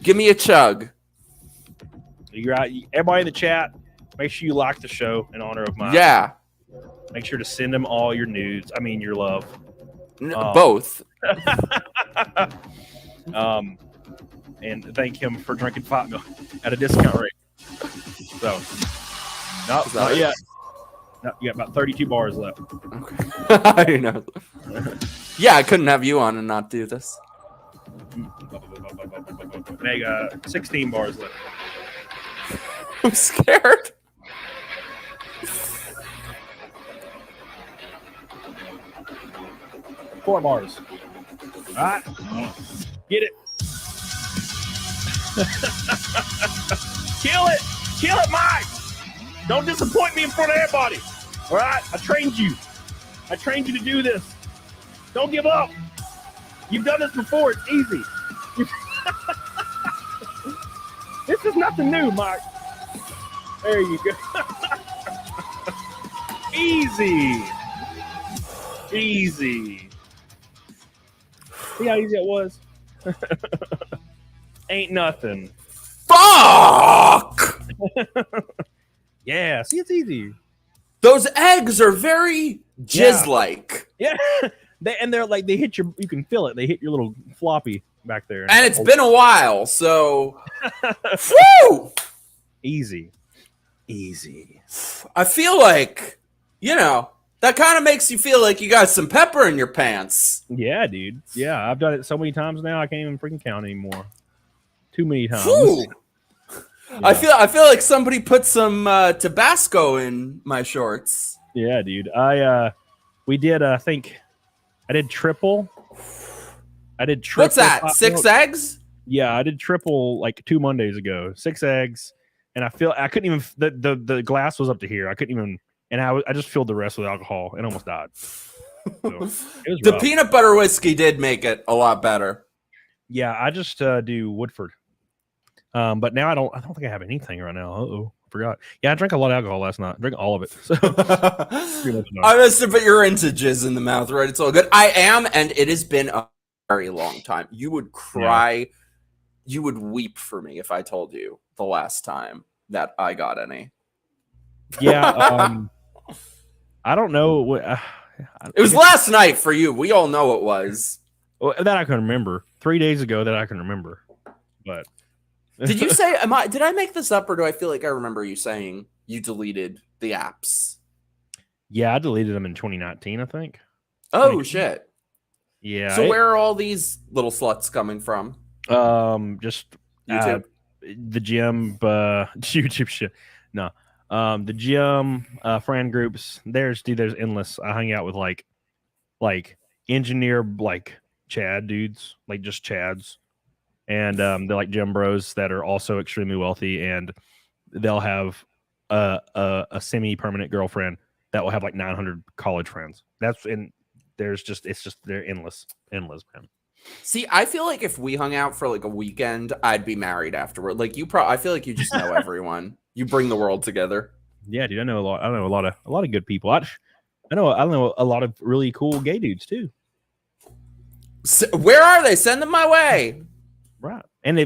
Speaker 1: give me a chug.
Speaker 2: You're out. Everybody in the chat, make sure you like the show in honor of mine.
Speaker 1: Yeah.
Speaker 2: Make sure to send them all your nudes. I mean, your love.
Speaker 1: Both.
Speaker 2: And thank him for drinking 5 milk at a discount rate. So, not yet. No, you got about 32 bars left.
Speaker 1: Okay. Yeah, I couldn't have you on and not do this.
Speaker 2: They got 16 bars left.
Speaker 1: I'm scared.
Speaker 2: Four bars. All right. Get it. Kill it. Kill it, Mike. Don't disappoint me in front of everybody. All right? I trained you. I trained you to do this. Don't give up. You've done this before. It's easy. This is nothing new, Mike. There you go. Easy. Easy. See how easy it was? Ain't nothing.
Speaker 1: Fuck!
Speaker 2: Yeah, see, it's easy.
Speaker 1: Those eggs are very jizz-like.
Speaker 2: Yeah. They're like, they hit you can feel it. They hit your little floppy back there.
Speaker 1: And it's been a while, so woo!
Speaker 2: Easy. Easy.
Speaker 1: I feel like, that kind of makes you feel like you got some pepper in your pants.
Speaker 2: Yeah, dude. Yeah, I've done it so many times now I can't even freaking count anymore. Too many times.
Speaker 1: Whew.
Speaker 2: Yeah.
Speaker 1: I feel like somebody put some Tabasco in my shorts.
Speaker 2: Yeah, dude. We did I think I did triple.
Speaker 1: What's that? 6 eggs?
Speaker 2: Yeah, I did triple like 2 Mondays ago. 6 eggs, and I couldn't even. The glass was up to here. I couldn't even, and I just filled the rest with alcohol and almost died. So, it was
Speaker 1: the
Speaker 2: rough.
Speaker 1: peanut butter whiskey did make it a lot better.
Speaker 2: Yeah, I just do Woodford. But now I don't think I have anything right now. Uh-oh, forgot. Yeah, I drank a lot of alcohol last night. I drank all of it. So
Speaker 1: I must have, but you're into jizz in the mouth, right? It's all good. I am, and it has been a very long time. You would cry, you would weep for me if I told you the last time that I got any.
Speaker 2: Yeah, I don't know.
Speaker 1: It was last night for you. We all know it was.
Speaker 2: Well, that I can remember. 3 days ago that I can remember. But
Speaker 1: did you say? Did I make this up, or do I feel like I remember you saying you deleted the apps?
Speaker 2: Yeah, I deleted them in 2019, I think.
Speaker 1: Oh shit!
Speaker 2: Yeah.
Speaker 1: So where are all these little sluts coming from?
Speaker 2: Just
Speaker 1: YouTube,
Speaker 2: the gym, YouTube shit. No, the gym, friend groups. There's endless. I hang out with like engineer Chad dudes, like just Chads, and they're like gym bros that are also extremely wealthy, and they'll have a semi-permanent girlfriend that will have like 900 college friends. That's in there's just they're endless, man.
Speaker 1: See, I feel like if we hung out for like a weekend, I'd be married afterward. Like I feel like you just know everyone. You bring the world together.
Speaker 2: Yeah, dude, I know a lot. I know a lot of good people. I know a lot of really cool gay dudes too.
Speaker 1: So, where are they? Send them my way.
Speaker 2: Right. And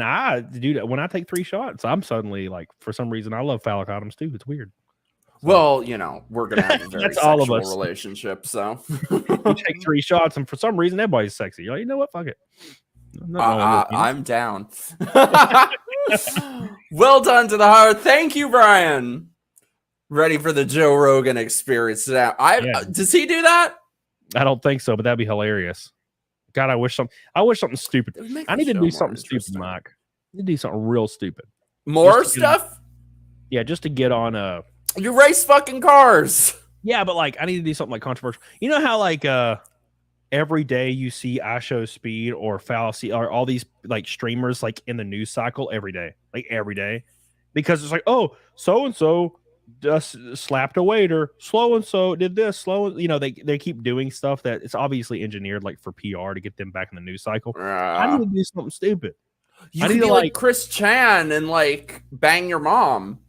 Speaker 2: I, dude, when I take 3 shots, I'm suddenly like, for some reason, I love phallic items too. It's weird. So,
Speaker 1: well, you know, we're gonna have a very
Speaker 2: that's all of
Speaker 1: sexual
Speaker 2: us.
Speaker 1: relationship. So
Speaker 2: you take 3 shots, and for some reason, everybody's sexy. You're like, you know what? Fuck it.
Speaker 1: I'm down. Well done to the heart. Thank you, Brian. Ready for the Joe Rogan experience now? Does he do that?
Speaker 2: I don't think so, but that'd be hilarious. God, I wish something stupid. I need to do something stupid, Mike. I need to do something real stupid.
Speaker 1: More stuff?
Speaker 2: Yeah, just to get on
Speaker 1: you race fucking cars.
Speaker 2: Yeah, but like I need to do something like controversial. You know how like every day you see I Show Speed or Fallacy or all these like streamers like in the news cycle every day. Because it's like, oh, so and so just slapped a waiter, slow and so did this, they keep doing stuff that it's obviously engineered like for PR to get them back in the news cycle. I need to do something stupid.
Speaker 1: You need to be like Chris Chan and like bang your mom.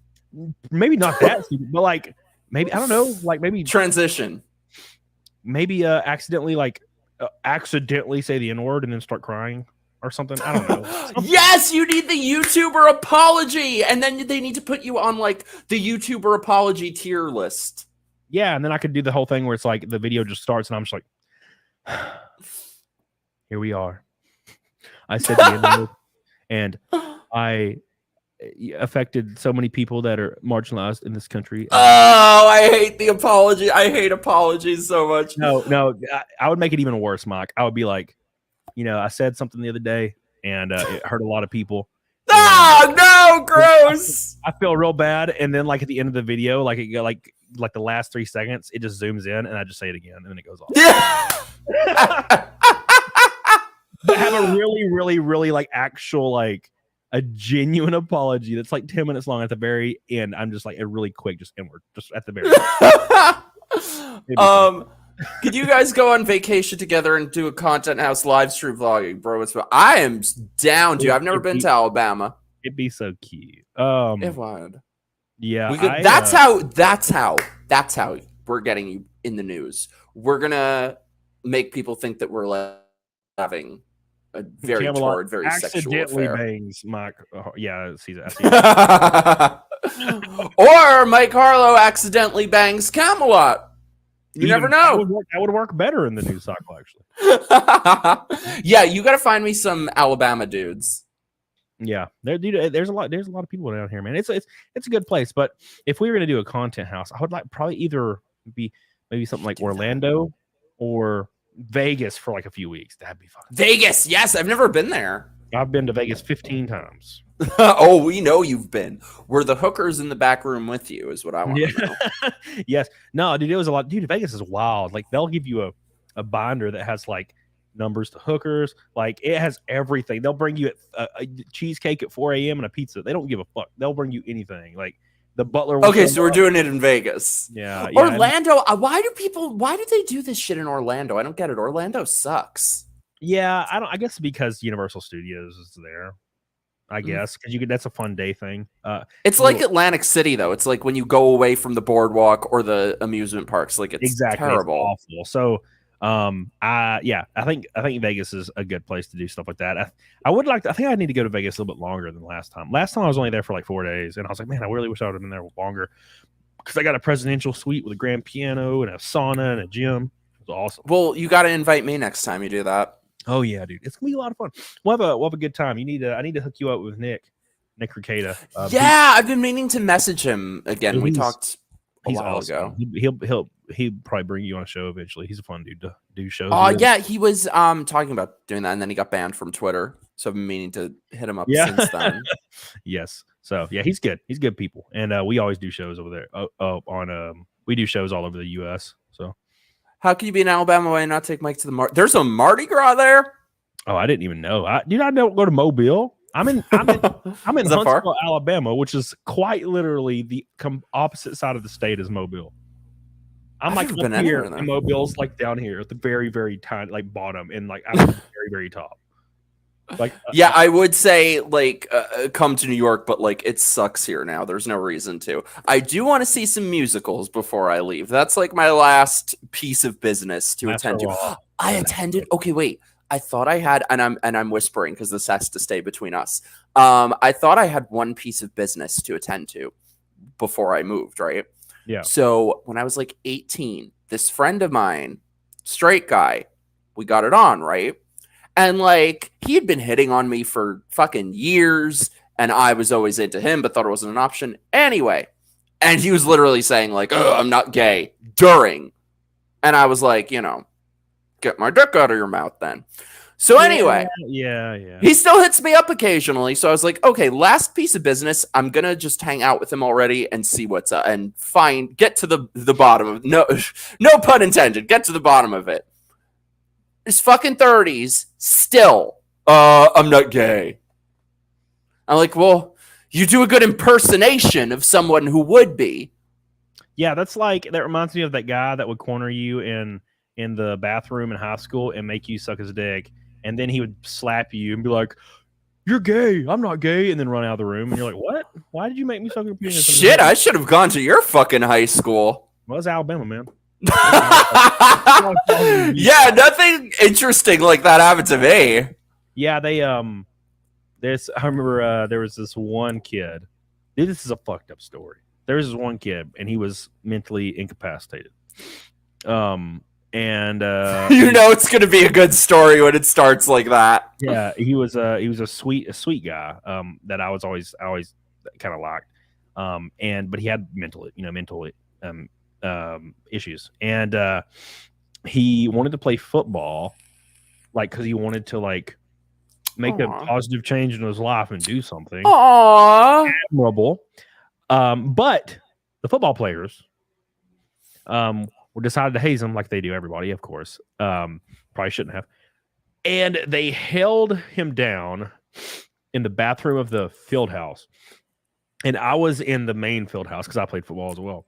Speaker 2: Maybe not that stupid, but like maybe I don't know, like maybe
Speaker 1: transition.
Speaker 2: Maybe accidentally say the N-word and then start crying or something. I don't know.
Speaker 1: Yes, you need the YouTuber apology, and then they need to put you on like the YouTuber apology tier list.
Speaker 2: Yeah, and then I could do the whole thing where it's like the video just starts and I'm just like, here we are. I said the N-word, and I affected so many people that are marginalized in this country.
Speaker 1: Oh, I hate the apology. I hate apologies so much.
Speaker 2: No, I would make it even worse, Mike. I would be like, I said something the other day and it hurt a lot of people.
Speaker 1: Oh, no, gross.
Speaker 2: I feel real bad. And then like at the end of the video, like it like the last 3 seconds, it just zooms in and I just say it again and then it goes off.
Speaker 1: Yeah.
Speaker 2: But have a really, really, really like actual like a genuine apology that's like 10 minutes long at the very end. I'm just like a really quick, just inward, just at the very end.
Speaker 1: Could you guys go on vacation together and do a content house live stream vlogging, bro? I am down to. I've never been to Alabama.
Speaker 2: It'd be so cute.
Speaker 1: It would.
Speaker 2: Yeah,
Speaker 1: we could, that's how we're getting you in the news. We're gonna make people think that we're having a very
Speaker 2: CAMELOT
Speaker 1: very sexual affair.
Speaker 2: Bangs, Mike. Oh, yeah, I see that.
Speaker 1: Or Mike Harlow accidentally bangs Camelot. You never know.
Speaker 2: That would work better in the news cycle, actually.
Speaker 1: Yeah, you got to find me some Alabama dudes.
Speaker 2: Yeah, there's a lot of people down here, man. It's a good place. But if we were gonna do a content house, I would like probably either be maybe something like Orlando or Vegas for like a few weeks. That'd be fun.
Speaker 1: Vegas, yes, I've never been there.
Speaker 2: I've been to Vegas 15 times.
Speaker 1: Oh, we know you've been. Were the hookers in the back room with you? Is what I want to know.
Speaker 2: Yes. No, dude, it was a lot. Dude, Vegas is wild. Like they'll give you a binder that has like numbers to hookers. Like it has everything. They'll bring you a cheesecake at 4 a.m. and a pizza. They don't give a fuck. They'll bring you anything. Like the butler.
Speaker 1: Okay, so we're doing it in Vegas.
Speaker 2: Yeah.
Speaker 1: Orlando. Why do they do this shit in Orlando? I don't get it. Orlando sucks.
Speaker 2: Yeah, I guess because Universal Studios is there. I guess because that's a fun day thing.
Speaker 1: It's like Atlantic City though. It's like when you go away from the boardwalk or the amusement parks. Like it's terrible.
Speaker 2: It's awful. So I think Vegas is a good place to do stuff like that. I think I need to go to Vegas a little bit longer than last time. Last time I was only there for like 4 days, and I was like, man, I really wish I would have been there longer because I got a presidential suite with a grand piano and a sauna and a gym. It was awesome.
Speaker 1: Well, you got to invite me next time you do that.
Speaker 2: Oh yeah, dude, it's gonna be a lot of fun. We'll have a good time. I need to hook you up with Nick Rekieta.
Speaker 1: I've been meaning to message him again. We talked a while ago.
Speaker 2: He'll probably bring you on a show eventually. He's a fun dude to do shows.
Speaker 1: Yeah, he was talking about doing that, and then he got banned from Twitter. So I've been meaning to hit him up since then.
Speaker 2: Yes. So yeah, he's good. He's good people, and we always do shows over there. We do shows all over the U.S. So
Speaker 1: How can you be in Alabama and not take Mike to the There's a Mardi Gras there?
Speaker 2: Oh, I didn't even know. I don't go to Mobile. I'm in Huntsville, Alabama, which is quite literally the opposite side of the state as Mobile. I'm like up here, and Mobile's like down here at the very, very tiny, like bottom, and like I'm at the very, very top. Like,
Speaker 1: yeah, I would say like come to New York, but like it sucks here now. There's no reason to. I do want to see some musicals before I leave. That's like my last piece of business to attend to. I attended. Okay, wait. I thought I had, and I'm whispering because this has to stay between us. I thought I had one piece of business to attend to before I moved, right?
Speaker 2: Yeah.
Speaker 1: So when I was like 18, this friend of mine, straight guy, we got it on, right? And like he had been hitting on me for fucking years, and I was always into him, but thought it wasn't an option anyway. And he was literally saying like, "Oh, I'm not gay," during, and I was like, you know, get my dick out of your mouth then. So anyway,
Speaker 2: yeah.
Speaker 1: He still hits me up occasionally. So I was like, okay, last piece of business. I'm going to just hang out with him already and see what's up and get to the bottom of no pun intended. Get to the bottom of it. His fucking 30s still, I'm not gay. I'm like, well, you do a good impersonation of someone who would be.
Speaker 2: Yeah, that reminds me of that guy that would corner you in the bathroom in high school and make you suck his dick, and then he would slap you and be like, "You're gay. I'm not gay," and then run out of the room, and you're like, "What? Why did you make me suck your penis?"
Speaker 1: Shit, I should have gone to your fucking high school.
Speaker 2: Well, it's Alabama, man.
Speaker 1: Yeah, nothing interesting like that happened to me.
Speaker 2: Yeah, they I remember there was this one kid. This is a fucked up story. There was this one kid, and he was mentally incapacitated. And
Speaker 1: you know it's gonna be a good story when it starts like that.
Speaker 2: Yeah, he was a sweet guy that I always kind of liked. But he had mental issues, and he wanted to play football, like because he wanted to like make a positive change in his life and do something.
Speaker 1: Aww,
Speaker 2: admirable. But the football players decided to haze him like they do everybody, of course. Probably shouldn't have. And they held him down in the bathroom of the field house. And I was in the main field house because I played football as well.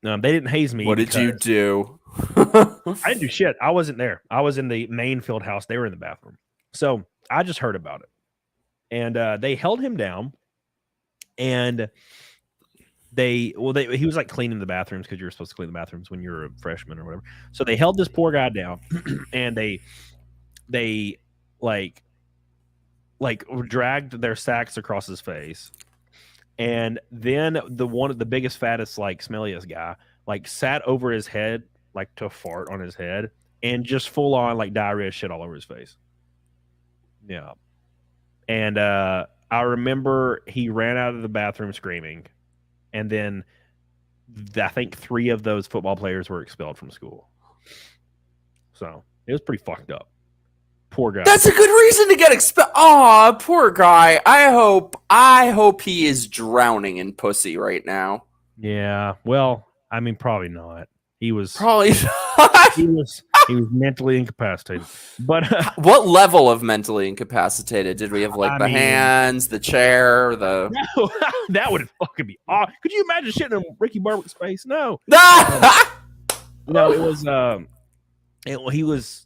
Speaker 2: They didn't haze me.
Speaker 1: What did you do?
Speaker 2: I didn't do shit. I wasn't there. I was in the main field house. They were in the bathroom. So I just heard about it. And they held him down. And he was like cleaning the bathrooms because you were supposed to clean the bathrooms when you were a freshman or whatever. So they held this poor guy down and they dragged their sacks across his face. And then one of the biggest, fattest, like smelliest guy, like sat over his head, like to fart on his head and just full on like diarrhea shit all over his face. Yeah. And I remember he ran out of the bathroom screaming. And then I think 3 of those football players were expelled from school. So it was pretty fucked up. Poor guy.
Speaker 1: That's a good reason to get expelled. Aw, poor guy. I hope he is drowning in pussy right now.
Speaker 2: Yeah. Well, I mean, probably not. He was
Speaker 1: probably
Speaker 2: not. He was mentally incapacitated. But
Speaker 1: what level of mentally incapacitated? Did we have like hands, the chair, the?
Speaker 2: No, that would fucking be awesome. Could you imagine shitting in Ricky Barwick's face? No. No, it was. He was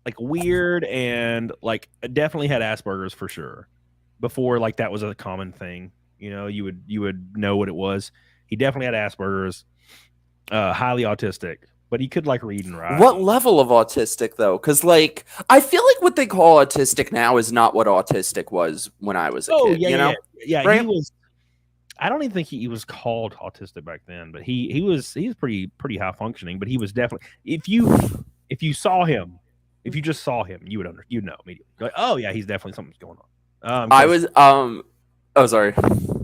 Speaker 2: like weird and like definitely had Asperger's for sure. Before like that was a common thing. You know, you would know what it was. He definitely had Asperger's. Highly autistic, but he could like read and write.
Speaker 1: What level of autistic though? Because like I feel like what they call autistic now is not what autistic was when I was a kid.
Speaker 2: Yeah,
Speaker 1: you know?
Speaker 2: Yeah.
Speaker 1: Right?
Speaker 2: He was. I don't even think he was called autistic back then, but he was pretty high functioning. But he was definitely if you saw him, if you just saw him, you'd know immediately. You're like, oh yeah, he's definitely something's going on.
Speaker 1: I was oh sorry.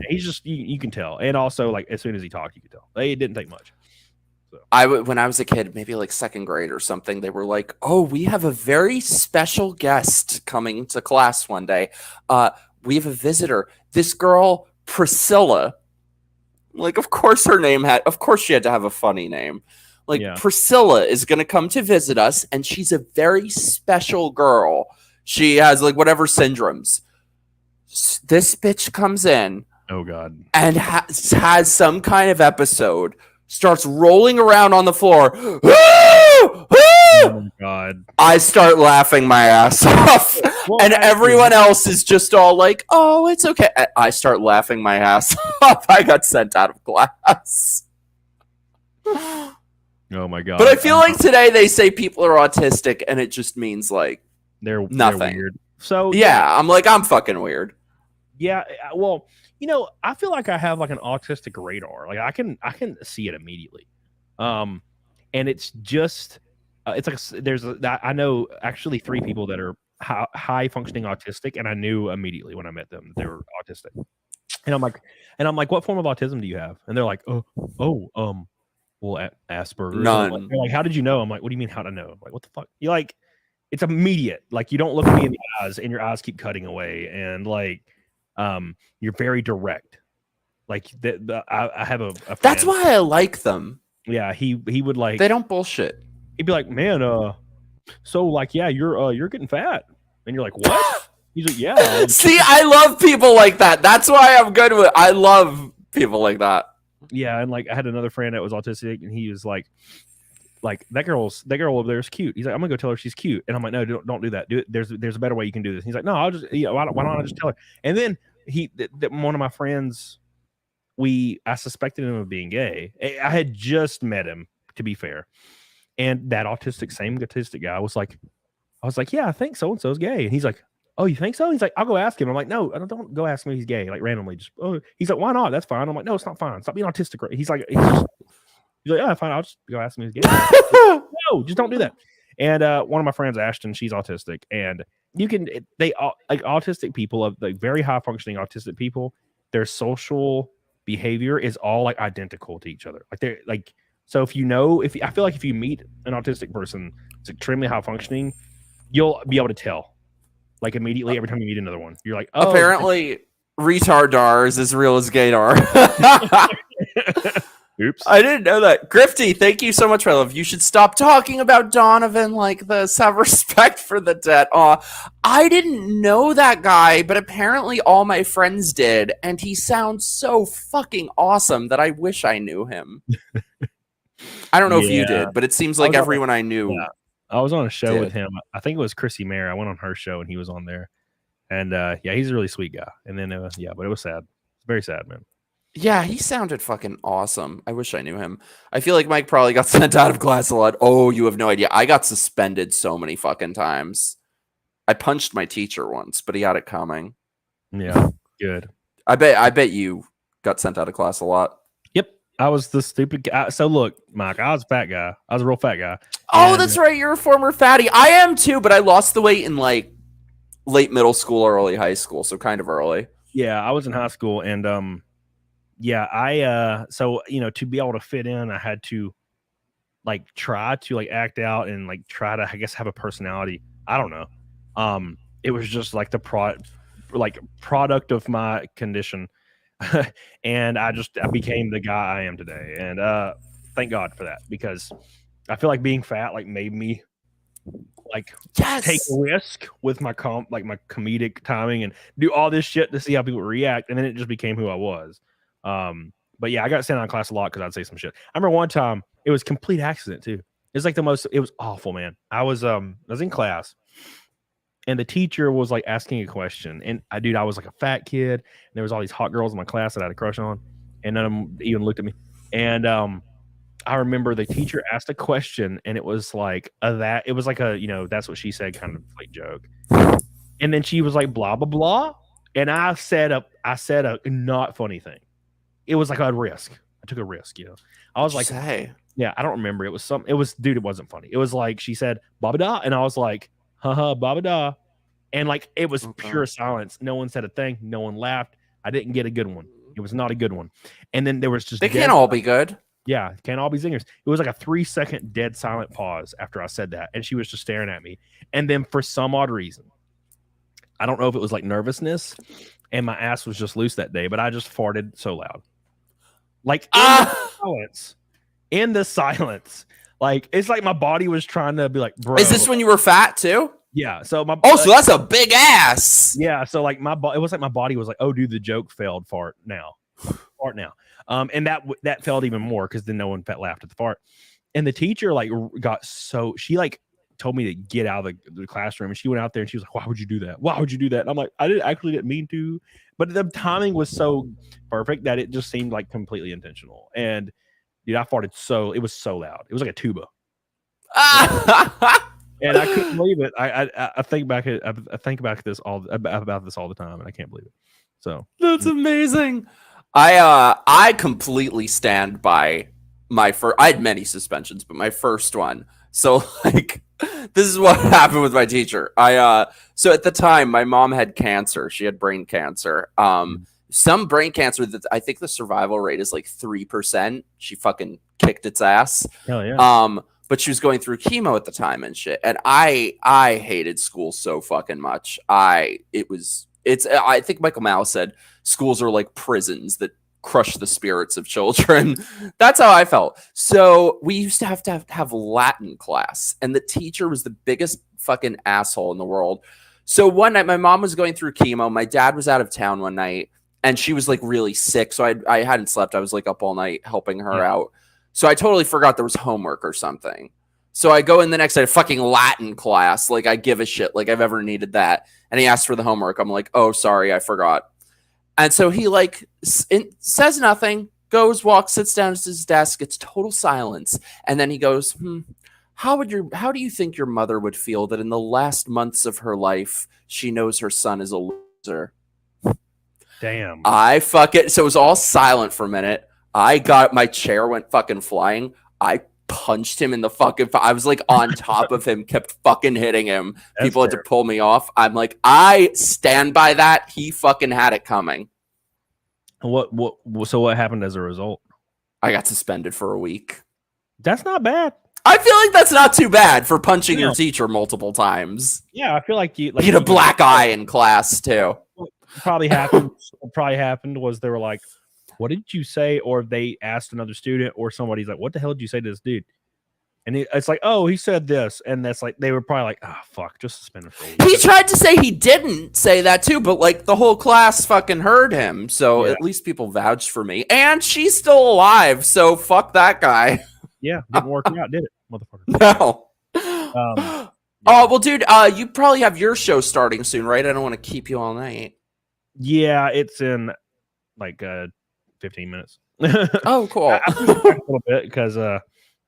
Speaker 2: He's just you can tell, and also like as soon as he talked, you could tell. It didn't take much. So.
Speaker 1: When I was a kid, maybe like second grade or something, they were like, "Oh, we have a very special guest coming to class one day. We have a visitor. This girl, Priscilla." Like, of course she had to have a funny name. Like
Speaker 2: Yeah.
Speaker 1: Priscilla is going to come to visit us, and she's a very special girl. She has like whatever syndromes. This bitch comes in.
Speaker 2: Oh God.
Speaker 1: And has some kind of episode. Starts rolling around on the floor.
Speaker 2: Oh my God.
Speaker 1: I start laughing my ass off.
Speaker 2: Well,
Speaker 1: And everyone else is just all like, oh, it's okay. I start laughing my ass off. I got sent out of class.
Speaker 2: Oh my God.
Speaker 1: But I feel like today they say people are autistic and it just means like
Speaker 2: they're
Speaker 1: nothing.
Speaker 2: weird. So
Speaker 1: yeah, I'm like, I'm fucking weird.
Speaker 2: Yeah, well, I feel like I have like an autistic radar. Like I can see it immediately. And it's just it's like I know actually 3 people that are high functioning autistic, and I knew immediately when I met them that they were autistic. And I'm like, what form of autism do you have? And they're like, well, Asperger's.
Speaker 1: None.
Speaker 2: They're like, how did you know? I'm like, what do you mean how to know? I'm like, what the fuck? You're like, it's immediate. Like you don't look at me in the eyes, and your eyes keep cutting away, and like. You're very direct. Like I have a friend.
Speaker 1: That's why I like them.
Speaker 2: Yeah, he would like.
Speaker 1: They don't bullshit.
Speaker 2: He'd be like, man, so like, yeah, you're getting fat, and you're like, what? He's like, yeah.
Speaker 1: See, I love people like that. That's why I'm good with. I love people like that.
Speaker 2: Yeah, and like I had another friend that was autistic, and he was like that girl over there is cute. He's like, I'm gonna go tell her she's cute, and I'm like, no, don't do that. Do it. There's a better way you can do this. He's like, no, I'll just why don't I just tell her? And then one of my friends, I suspected him of being gay. I had just met him, to be fair, and that same autistic guy was like, I was like, yeah, I think so and so's gay, and he's like, oh, you think so? He's like, I'll go ask him. I'm like, no, don't go ask him if he's gay, like randomly. Just he's like, why not? That's fine. I'm like, no, it's not fine. Stop being autistic. He's like, yeah, fine. I'll just go ask him if he's gay. No, just don't do that. And one of my friends, Ashton, she's autistic, and they like autistic people of like very high functioning autistic people. Their social behavior is all like identical to each other. Like they're like, so I feel like if you meet an autistic person, it's extremely high functioning, you'll be able to tell like immediately every time you meet another one. You're like, oh,
Speaker 1: apparently retardar is as real as gaydar.
Speaker 2: Oops.
Speaker 1: I didn't know that. Grifty, thank you so much, my love. You should stop talking about Donovan like this. Have respect for the dead. I didn't know that guy, but apparently all my friends did, and he sounds so fucking awesome that I wish I knew him. I don't know if you did, but it seems like everyone I knew.
Speaker 2: Yeah. I was on a show with him. I think it was Chrissy Mayer. I went on her show, and he was on there. And yeah, he's a really sweet guy. And then but it was sad. It's very sad, man.
Speaker 1: Yeah, he sounded fucking awesome. I wish I knew him. I feel like Mike probably got sent out of class a lot. Oh, you have no idea. I got suspended so many fucking times. I punched my teacher once, but he had it coming.
Speaker 2: Yeah, good.
Speaker 1: I bet you got sent out of class a lot.
Speaker 2: Yep, I was the stupid guy. So look, Mike, I was a fat guy. I was a real fat guy.
Speaker 1: Oh, that's right. You're a former fatty. I am too, but I lost the weight in like late middle school or early high school, so kind of early.
Speaker 2: Yeah, I was in high school, and yeah, so to be able to fit in, I had to like try to like act out and like try to, I guess, have a personality. I don't know. It was just like the product of my condition, and I became the guy I am today, and thank God for that, because I feel like being fat like made me like take a risk with my my comedic timing and do all this shit to see how people react, and then it just became who I was. But yeah, I got sent out of class a lot because I'd say some shit. I remember one time, it was a complete accident too. It was like it was awful, man. I was in class, and the teacher was like asking a question, and I was like a fat kid, and there was all these hot girls in my class that I had a crush on, and none of them even looked at me. And I remember the teacher asked a question, and it was like it was like a that's what she said kind of like joke, and then she was like blah blah blah, and I said a not funny thing. It was like a risk. I took a risk, I was like,
Speaker 1: hey,
Speaker 2: yeah, I don't remember. It was dude, it wasn't funny. It was like she said baba da, and I was like, haha, baba da, and like it was pure silence. No one said a thing. No one laughed. I didn't get a good one. It was not a good one. And then there was just
Speaker 1: they can't all be good.
Speaker 2: Yeah, can't all be zingers. It was like a 3-second dead silent pause after I said that, and she was just staring at me. And then for some odd reason, I don't know if it was like nervousness, and my ass was just loose that day, but I just farted so loud. Like in the silence, in the silence. Like it's like my body was trying to be like, bro.
Speaker 1: Is this when you were fat too?
Speaker 2: Yeah. So my
Speaker 1: so that's a big ass.
Speaker 2: Yeah. So like it was like my body was like, oh, dude, the joke failed. Fart now. And that failed even more because then no one laughed at the fart. And the teacher like she like told me to get out of the classroom, and she went out there and she was like, why would you do that? Why would you do that? And I'm like, I didn't mean to, but the timing was so perfect that it just seemed like completely intentional. And dude, I farted it was so loud. It was like a tuba. And I couldn't believe it. I think back about this all the time, and I can't believe it. So
Speaker 1: that's amazing. I completely stand by my first. I had many suspensions, but my first one. So like, this is what happened with my teacher. So at the time, my mom had cancer. She had brain cancer. Some brain cancer that I think the survival rate is like 3%. She fucking kicked its ass.
Speaker 2: Hell yeah.
Speaker 1: But she was going through chemo at the time and shit. And I hated school so fucking much. I think Michael Malice said schools are like prisons that crush the spirits of children. That's how I felt. So we used to have Latin class, and the teacher was the biggest fucking asshole in the world. So one night my mom was going through chemo. My dad was out of town one night, and she was like really sick. So I hadn't slept. I was like up all night helping her out. So I totally forgot there was homework or something. So I go in the next day, fucking Latin class. Like I give a shit. Like I've ever needed that. And he asked for the homework. I'm like, oh, sorry, I forgot. And so he like says nothing, goes, walks, sits down at his desk. It's total silence. And then he goes, how do you think your mother would feel that in the last months of her life, she knows her son is a loser?
Speaker 2: Damn.
Speaker 1: So it was all silent for a minute. My chair went fucking flying. I punched him in the fucking. I was like on top of him, kept fucking hitting him. People had to pull me off. I'm like, I stand by that. He fucking had it coming.
Speaker 2: So what happened as a result?
Speaker 1: I got suspended for a week.
Speaker 2: That's not bad.
Speaker 1: I feel like that's not too bad for punching your teacher multiple times.
Speaker 2: Yeah, I feel like you
Speaker 1: had a black eye in class too.
Speaker 2: What probably happened was they were like, what did you say? Or they asked another student, or somebody's like, what the hell did you say to this dude? And it's like, oh, he said this. And that's like, they were probably like, oh, fuck, just suspend him for a week.
Speaker 1: He tried to say he didn't say that too, but like the whole class fucking heard him. So at least people vouched for me. And she's still alive. So fuck that guy.
Speaker 2: Yeah, didn't work out, did it, motherfucker?
Speaker 1: No. Oh, well, dude, you probably have your show starting soon, right? I don't want to keep you all night.
Speaker 2: Yeah, it's in like 15 minutes.
Speaker 1: Oh, cool.
Speaker 2: I pushed it back a little bit because I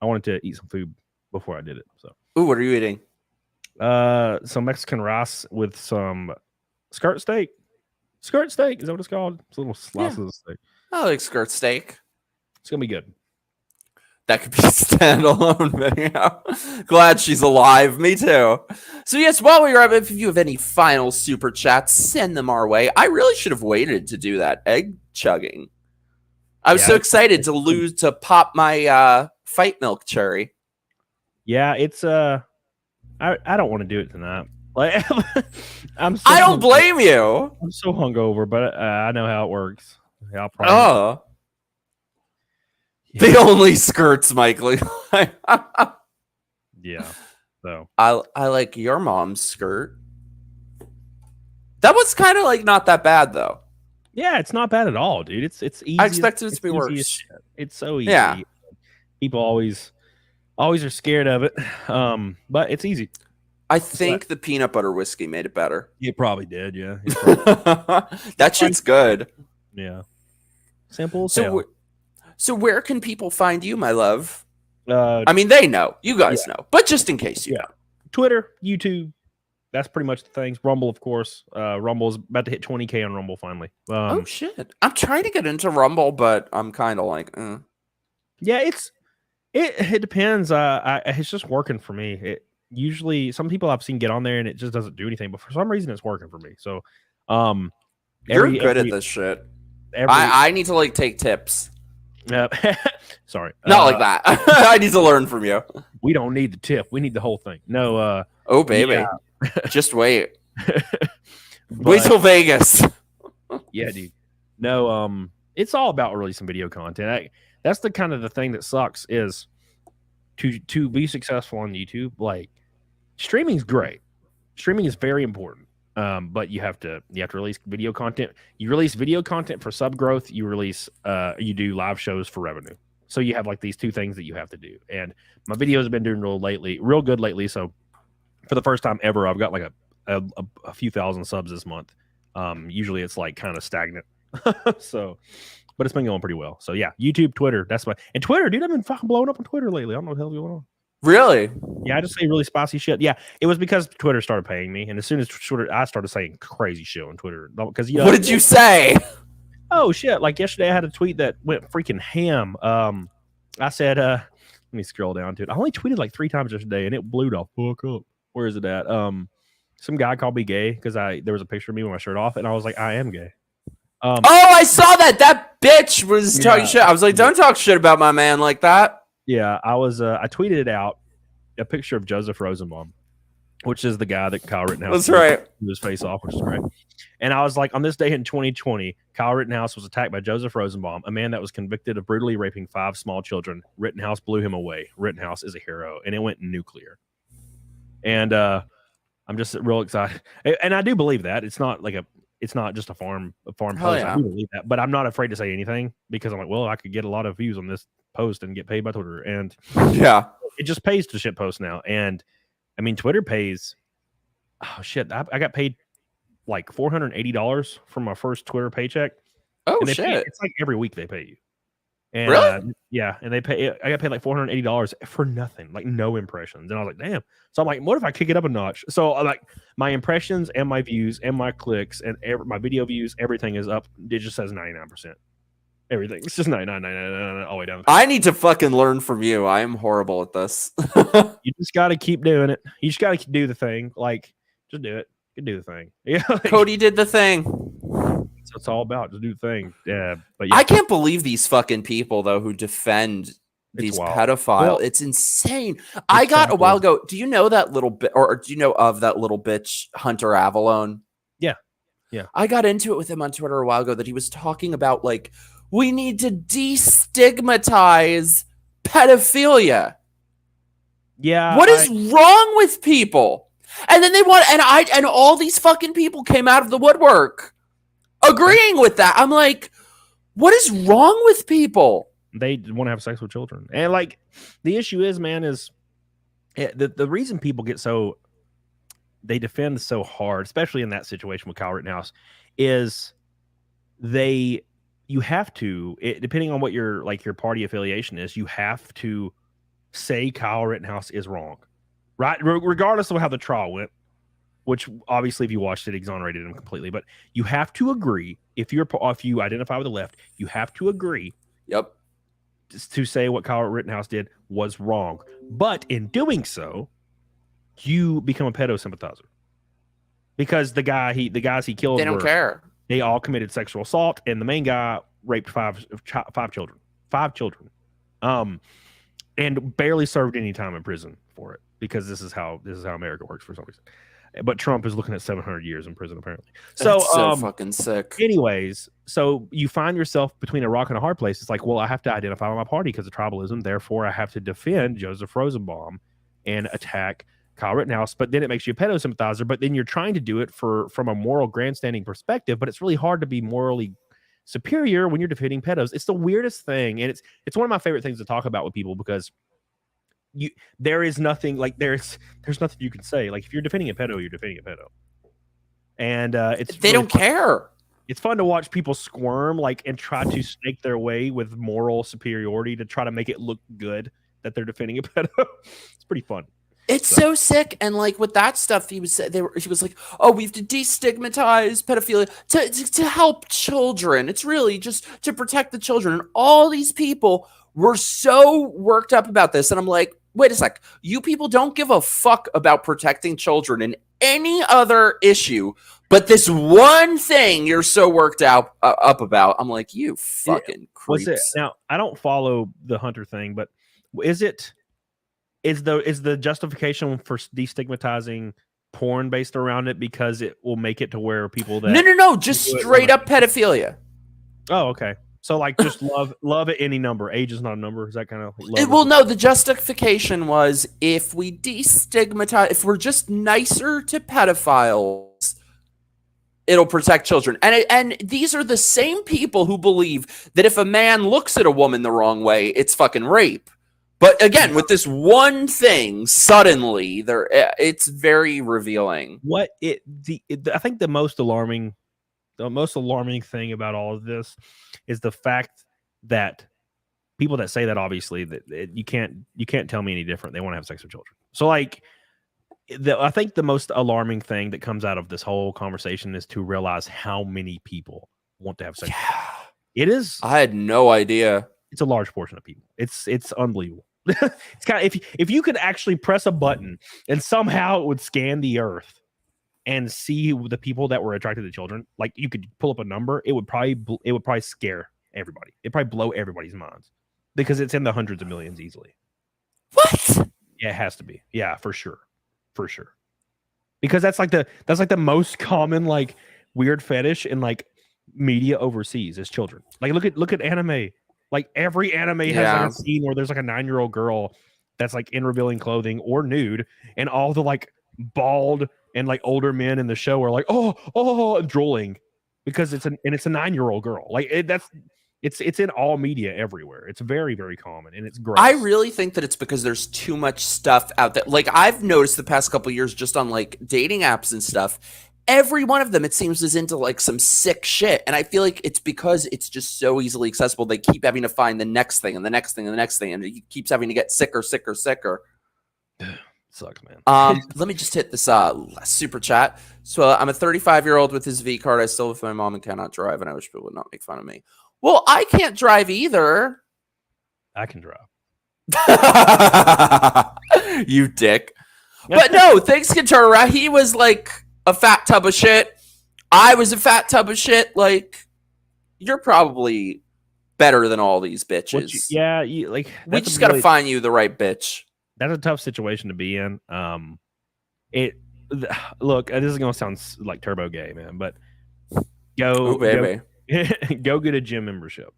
Speaker 2: wanted to eat some food before I did it. So,
Speaker 1: ooh, what are you eating?
Speaker 2: Some Mexican rice with some skirt steak. Skirt steak, is that what it's called? It's a little slice of the steak.
Speaker 1: I like skirt steak.
Speaker 2: It's gonna be good.
Speaker 1: That could be a standalone video. Glad she's alive. Me too. So yes, while we wrap up, if you have any final super chats, send them our way. I really should have waited to do that egg chugging. I was so excited to pop my fight milk cherry.
Speaker 2: Yeah, it's I don't want to do it tonight. Like
Speaker 1: I don't blame you.
Speaker 2: I'm so hungover, but I know how it works. Yeah, I'll probably
Speaker 1: the only skirts, Mike.
Speaker 2: Yeah. So
Speaker 1: I like your mom's skirt. That was kind of like not that bad though.
Speaker 2: Yeah, it's not bad at all, dude. It's easy.
Speaker 1: I expected it to be worse.
Speaker 2: It's so easy.
Speaker 1: Yeah.
Speaker 2: People always are scared of it. But it's easy.
Speaker 1: I think the peanut butter whiskey made it better.
Speaker 2: It probably did, yeah.
Speaker 1: That shit's good.
Speaker 2: Yeah. Simple.
Speaker 1: So where can people find you, my love?
Speaker 2: I
Speaker 1: mean, they know. You guys know. But just in case you know.
Speaker 2: Twitter, YouTube. That's pretty much the things. Rumble, of course. Rumble's about to hit 20K on Rumble finally.
Speaker 1: Oh, shit. I'm trying to get into Rumble, but I'm kind of like,
Speaker 2: Yeah, it depends. It's just working for me. Usually, some people I've seen get on there and it just doesn't do anything, but for some reason, it's working for me. So,
Speaker 1: you're good at this shit. I need to like take tips.
Speaker 2: Sorry,
Speaker 1: not like that. I need to learn from you.
Speaker 2: We don't need the tip. We need the whole thing. No.
Speaker 1: Oh, baby. Yeah. Just wait. Wait till Vegas.
Speaker 2: Yeah, dude. No. It's all about releasing video content. that's the kind of the thing that sucks is to be successful on YouTube. Like streaming's great. Streaming is very important. But you have to release video content. You release video content for sub growth. You do live shows for revenue. So you have like these two things that you have to do. And my videos have been doing real good lately. So for the first time ever, I've got like a few thousand subs this month. Usually it's like kind of stagnant. So, but it's been going pretty well. So yeah, YouTube, Twitter, and Twitter, dude, I've been fucking blowing up on Twitter lately. I don't know what the hell's going on.
Speaker 1: Really?
Speaker 2: Yeah, I just say really spicy shit. Yeah, it was because Twitter started paying me, and as soon as Twitter, I started saying crazy shit on Twitter. Because
Speaker 1: what did you say?
Speaker 2: Oh shit! Like yesterday, I had a tweet that went freaking ham. I said, let me scroll down to it. I only tweeted like 3 times yesterday, and it blew the fuck up. Where is it at? Some guy called me gay because there was a picture of me with my shirt off, and I was like, I am gay.
Speaker 1: Oh, I saw that. That bitch was talking shit. I was like, don't talk shit about my man like that.
Speaker 2: Yeah, I tweeted out a picture of Joseph Rosenbaum, which is the guy that Kyle Rittenhouse
Speaker 1: blew
Speaker 2: his face off, which is great. And I was like, on this day in 2020, Kyle Rittenhouse was attacked by Joseph Rosenbaum, a man that was convicted of brutally raping 5 small children. Rittenhouse blew him away. Rittenhouse is a hero, and it went nuclear. And I'm just real excited, and I do believe that it's not just a farm post.
Speaker 1: Yeah.
Speaker 2: I do believe that, but I'm not afraid to say anything because I'm like, well, I could get a lot of views on this post and get paid by Twitter, and
Speaker 1: yeah,
Speaker 2: it just pays to shit post now. And I mean, Twitter pays. Oh shit! I got paid like $480 for my first Twitter paycheck.
Speaker 1: Oh shit!
Speaker 2: It's like every week they pay you. And,
Speaker 1: really?
Speaker 2: Yeah, and they pay. I got paid like $480 for nothing, like no impressions. And I was like, damn. So I'm like, what if I kick it up a notch? So like my impressions and my views and my clicks and my video views, everything is up. It just says 99%. Everything. It's just 99 all the way down.
Speaker 1: I need to fucking learn from you. I am horrible at this.
Speaker 2: You just got to keep doing it. You just got to do the thing. Like, just do it. You do the thing. Yeah. Like,
Speaker 1: Cody did the thing.
Speaker 2: That's what it's all about. Just do the thing. Yeah. But yeah.
Speaker 1: I can't believe these fucking people though who defend these pedophiles.
Speaker 2: Well,
Speaker 1: it's insane. I got a while ago. Do you know that little bit, or do you know of that little bitch Hunter Avalone?
Speaker 2: Yeah. Yeah.
Speaker 1: I got into it with him on Twitter a while ago that he was talking about like, we need to destigmatize pedophilia.
Speaker 2: Yeah.
Speaker 1: What is wrong with people? And then they want, and all these fucking people came out of the woodwork agreeing with that. I'm like, what is wrong with people?
Speaker 2: They want to have sex with children. And like, the issue is, man, is the reason people get they defend so hard, especially in that situation with Kyle Rittenhouse, is you have to, depending on what your party affiliation is, you have to say Kyle Rittenhouse is wrong, right? Regardless of how the trial went, which obviously if you watched it, exonerated him completely. But you have to agree, if you identify with the left, you have to agree.
Speaker 1: Yep.
Speaker 2: To say what Kyle Rittenhouse did was wrong. But in doing so, you become a pedo sympathizer. Because the guys he killed,
Speaker 1: they don't care.
Speaker 2: They all committed sexual assault, and the main guy raped five children. 5 children. And barely served any time in prison for it, because this is how America works for some reason. But Trump is looking at 700 years in prison, apparently.
Speaker 1: That's so fucking sick.
Speaker 2: Anyways, so you find yourself between a rock and a hard place. It's like, well, I have to identify with my party because of tribalism. Therefore, I have to defend Joseph Rosenbaum and attack Kyle Rittenhouse. But then it makes you a pedo sympathizer. But then you're trying to do it from a moral grandstanding perspective. But it's really hard to be morally superior when you're defending pedos. It's the weirdest thing, and it's one of my favorite things to talk about with people, because there is nothing, like there's nothing you can say. Like, if you're defending a pedo, you're defending a pedo, and they
Speaker 1: don't care.
Speaker 2: It's fun to watch people squirm, like, and try to snake their way with moral superiority to try to make it look good that they're defending a pedo. It's pretty fun.
Speaker 1: It's so sick. And like with that stuff, he was like, oh, we have to destigmatize pedophilia to help children. It's really just to protect the children. And all these people were so worked up about this. And I'm like, wait a sec. You people don't give a fuck about protecting children in any other issue, but this one thing you're so worked up about. I'm like, you fucking creeps.
Speaker 2: Now, I don't follow the Hunter thing, but is the justification for destigmatizing porn based around it because it will make it to where people that
Speaker 1: no, just straight up pedophilia.
Speaker 2: Oh, okay. So like just love at any number. Age is not a number. Is that kind of
Speaker 1: Well, no, the justification was if we destigmatize, if we're just nicer to pedophiles, it'll protect children. And these are the same people who believe that if a man looks at a woman the wrong way, it's fucking rape. But again, with this one thing, suddenly it's very revealing.
Speaker 2: I think the most alarming thing about all of this is the fact that people that say that, obviously, that you can't tell me any different. They want to have sex with children. So like, I think the most alarming thing that comes out of this whole conversation is to realize how many people want to have sex.
Speaker 1: Yeah.
Speaker 2: It is.
Speaker 1: I had no idea.
Speaker 2: It's a large portion of people. It's unbelievable. It's kind of, if you could actually press a button and somehow it would scan the earth and see the people that were attracted to children, like you could pull up a number, it would probably scare everybody. It'd probably blow everybody's minds because it's in the hundreds of millions easily.
Speaker 1: What?
Speaker 2: Yeah, it has to be. Yeah, for sure. Because that's like the most common like weird fetish in like media overseas is children. Like look at anime. Like every anime has like a scene where there's like a 9-year-old girl that's like in revealing clothing or nude, and all the like bald and like older men in the show are like and drooling because it's a 9-year-old girl. Like it's in all media everywhere. It's very, very common, and it's gross.
Speaker 1: I really think that it's because there's too much stuff out there. Like I've noticed the past couple of years just on like dating apps and stuff, every one of them, it seems, is into like some sick shit. And I feel like it's because it's just so easily accessible. They keep having to find the next thing and the next thing and the next thing. And it keeps having to get sicker.
Speaker 2: Sucks, man.
Speaker 1: Let me just hit this super chat. So I'm a 35-year-old with his V card. I still live with my mom and cannot drive. And I wish people would not make fun of me. Well, I can't drive either.
Speaker 2: I can drive.
Speaker 1: You dick. But no, things can turn around. He was like a fat tub of shit. I was a fat tub of shit. Like, you're probably better than all these bitches.
Speaker 2: We
Speaker 1: just gotta find you the right bitch.
Speaker 2: That's a tough situation to be in. Look, this is gonna sound like turbo gay, man, but go get a gym membership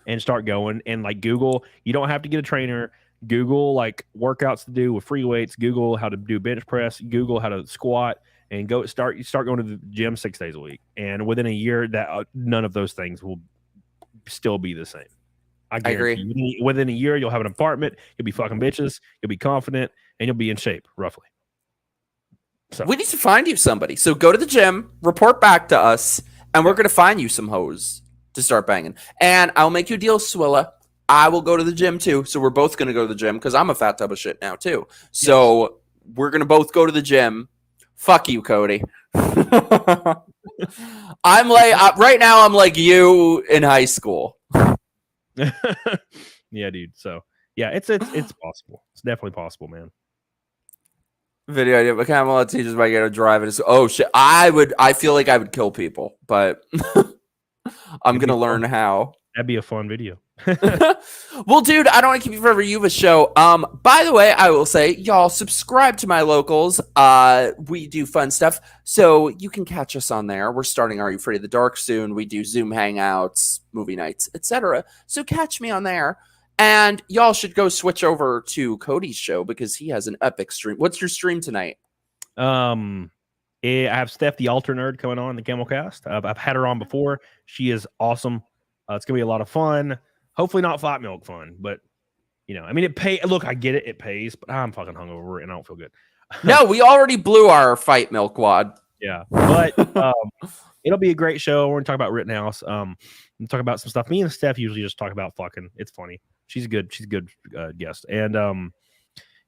Speaker 2: and start going and like Google. You don't have to get a trainer. Google like workouts to do with free weights. Google how to do bench press. Google how to squat. And start going to the gym 6 days a week. And within a year, that none of those things will still be the same. I agree. Within a year, you'll have an apartment. You'll be fucking bitches. You'll be confident, and you'll be in shape, roughly. So
Speaker 1: we need to find you somebody. So go to the gym, report back to us, and we're gonna find you some hoes to start banging. And I'll make you a deal, Swilla. I will go to the gym too. So we're both gonna go to the gym because I'm a fat tub of shit now too. So we're gonna both go to the gym. Fuck you, Cody. I'm like right now. I'm like you in high school.
Speaker 2: Yeah, dude. So yeah, it's possible. It's definitely possible, man.
Speaker 1: Video idea, but CAMELOT teaches my to drive it. Oh shit! I feel like I would kill people, but I'm gonna learn how.
Speaker 2: That'd be a fun video.
Speaker 1: Well, dude, I don't want to keep you forever. You have a show. By the way, I will say, y'all subscribe to my locals. We do fun stuff, so you can catch us on there. We're starting Are You Afraid of the Dark soon. We do Zoom hangouts, movie nights, etc. So catch me on there. And y'all should go switch over to Cody's show because he has an epic stream. What's your stream tonight?
Speaker 2: I have Steph, the Alter Nerd, coming on the Camelcast. I've had her on before. She is awesome. It's gonna be a lot of fun. Hopefully not flat milk fun, but you know, I mean, look, I get it, it pays, but I'm fucking hungover and I don't feel good.
Speaker 1: No, we already blew our fight milk wad.
Speaker 2: Yeah, but it'll be a great show. We're gonna talk about Rittenhouse. And talk about some stuff. Me and Steph usually just talk about fucking. It's funny. She's a good guest. And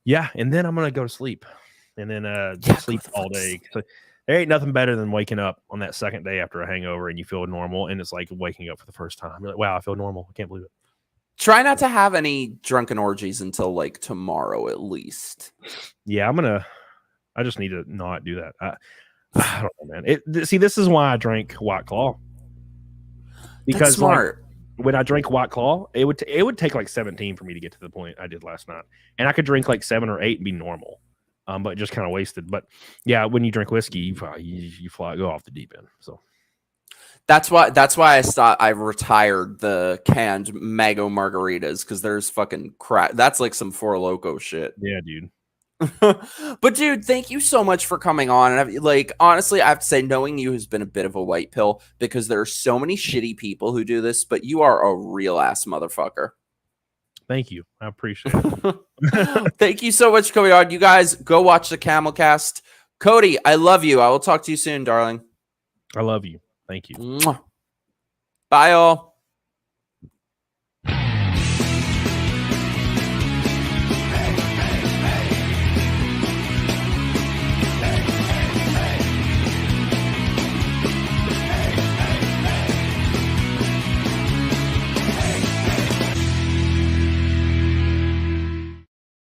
Speaker 2: yeah, and then I'm gonna go to sleep, and then sleep all day. So there ain't nothing better than waking up on that second day after a hangover and you feel normal, and it's like waking up for the first time. You're like, wow, I feel normal. I can't believe it.
Speaker 1: Try not to have any drunken orgies until like tomorrow at least.
Speaker 2: Yeah, I just need to not do that. I don't know, man. See, this is why I drank White Claw. Because
Speaker 1: that's smart.
Speaker 2: Like, when I drank White Claw, it would take like 17 for me to get to the point I did last night, and I could drink like 7 or 8 and be normal. But just kind of wasted. But yeah, when you drink whiskey, you go off the deep end. So
Speaker 1: That's why I retired the canned mango margaritas, because there's fucking crap. That's like some Four Loko shit.
Speaker 2: Yeah, dude.
Speaker 1: But dude, thank you so much for coming on. And like, honestly, I have to say, knowing you has been a bit of a white pill, because there are so many shitty people who do this, but you are a real ass motherfucker.
Speaker 2: Thank you. I appreciate it.
Speaker 1: Thank you so much for coming on. You guys go watch the Camelcast. Cody, I love you. I will talk to you soon, darling.
Speaker 2: I love you. Thank you.
Speaker 1: Mwah. Bye, all.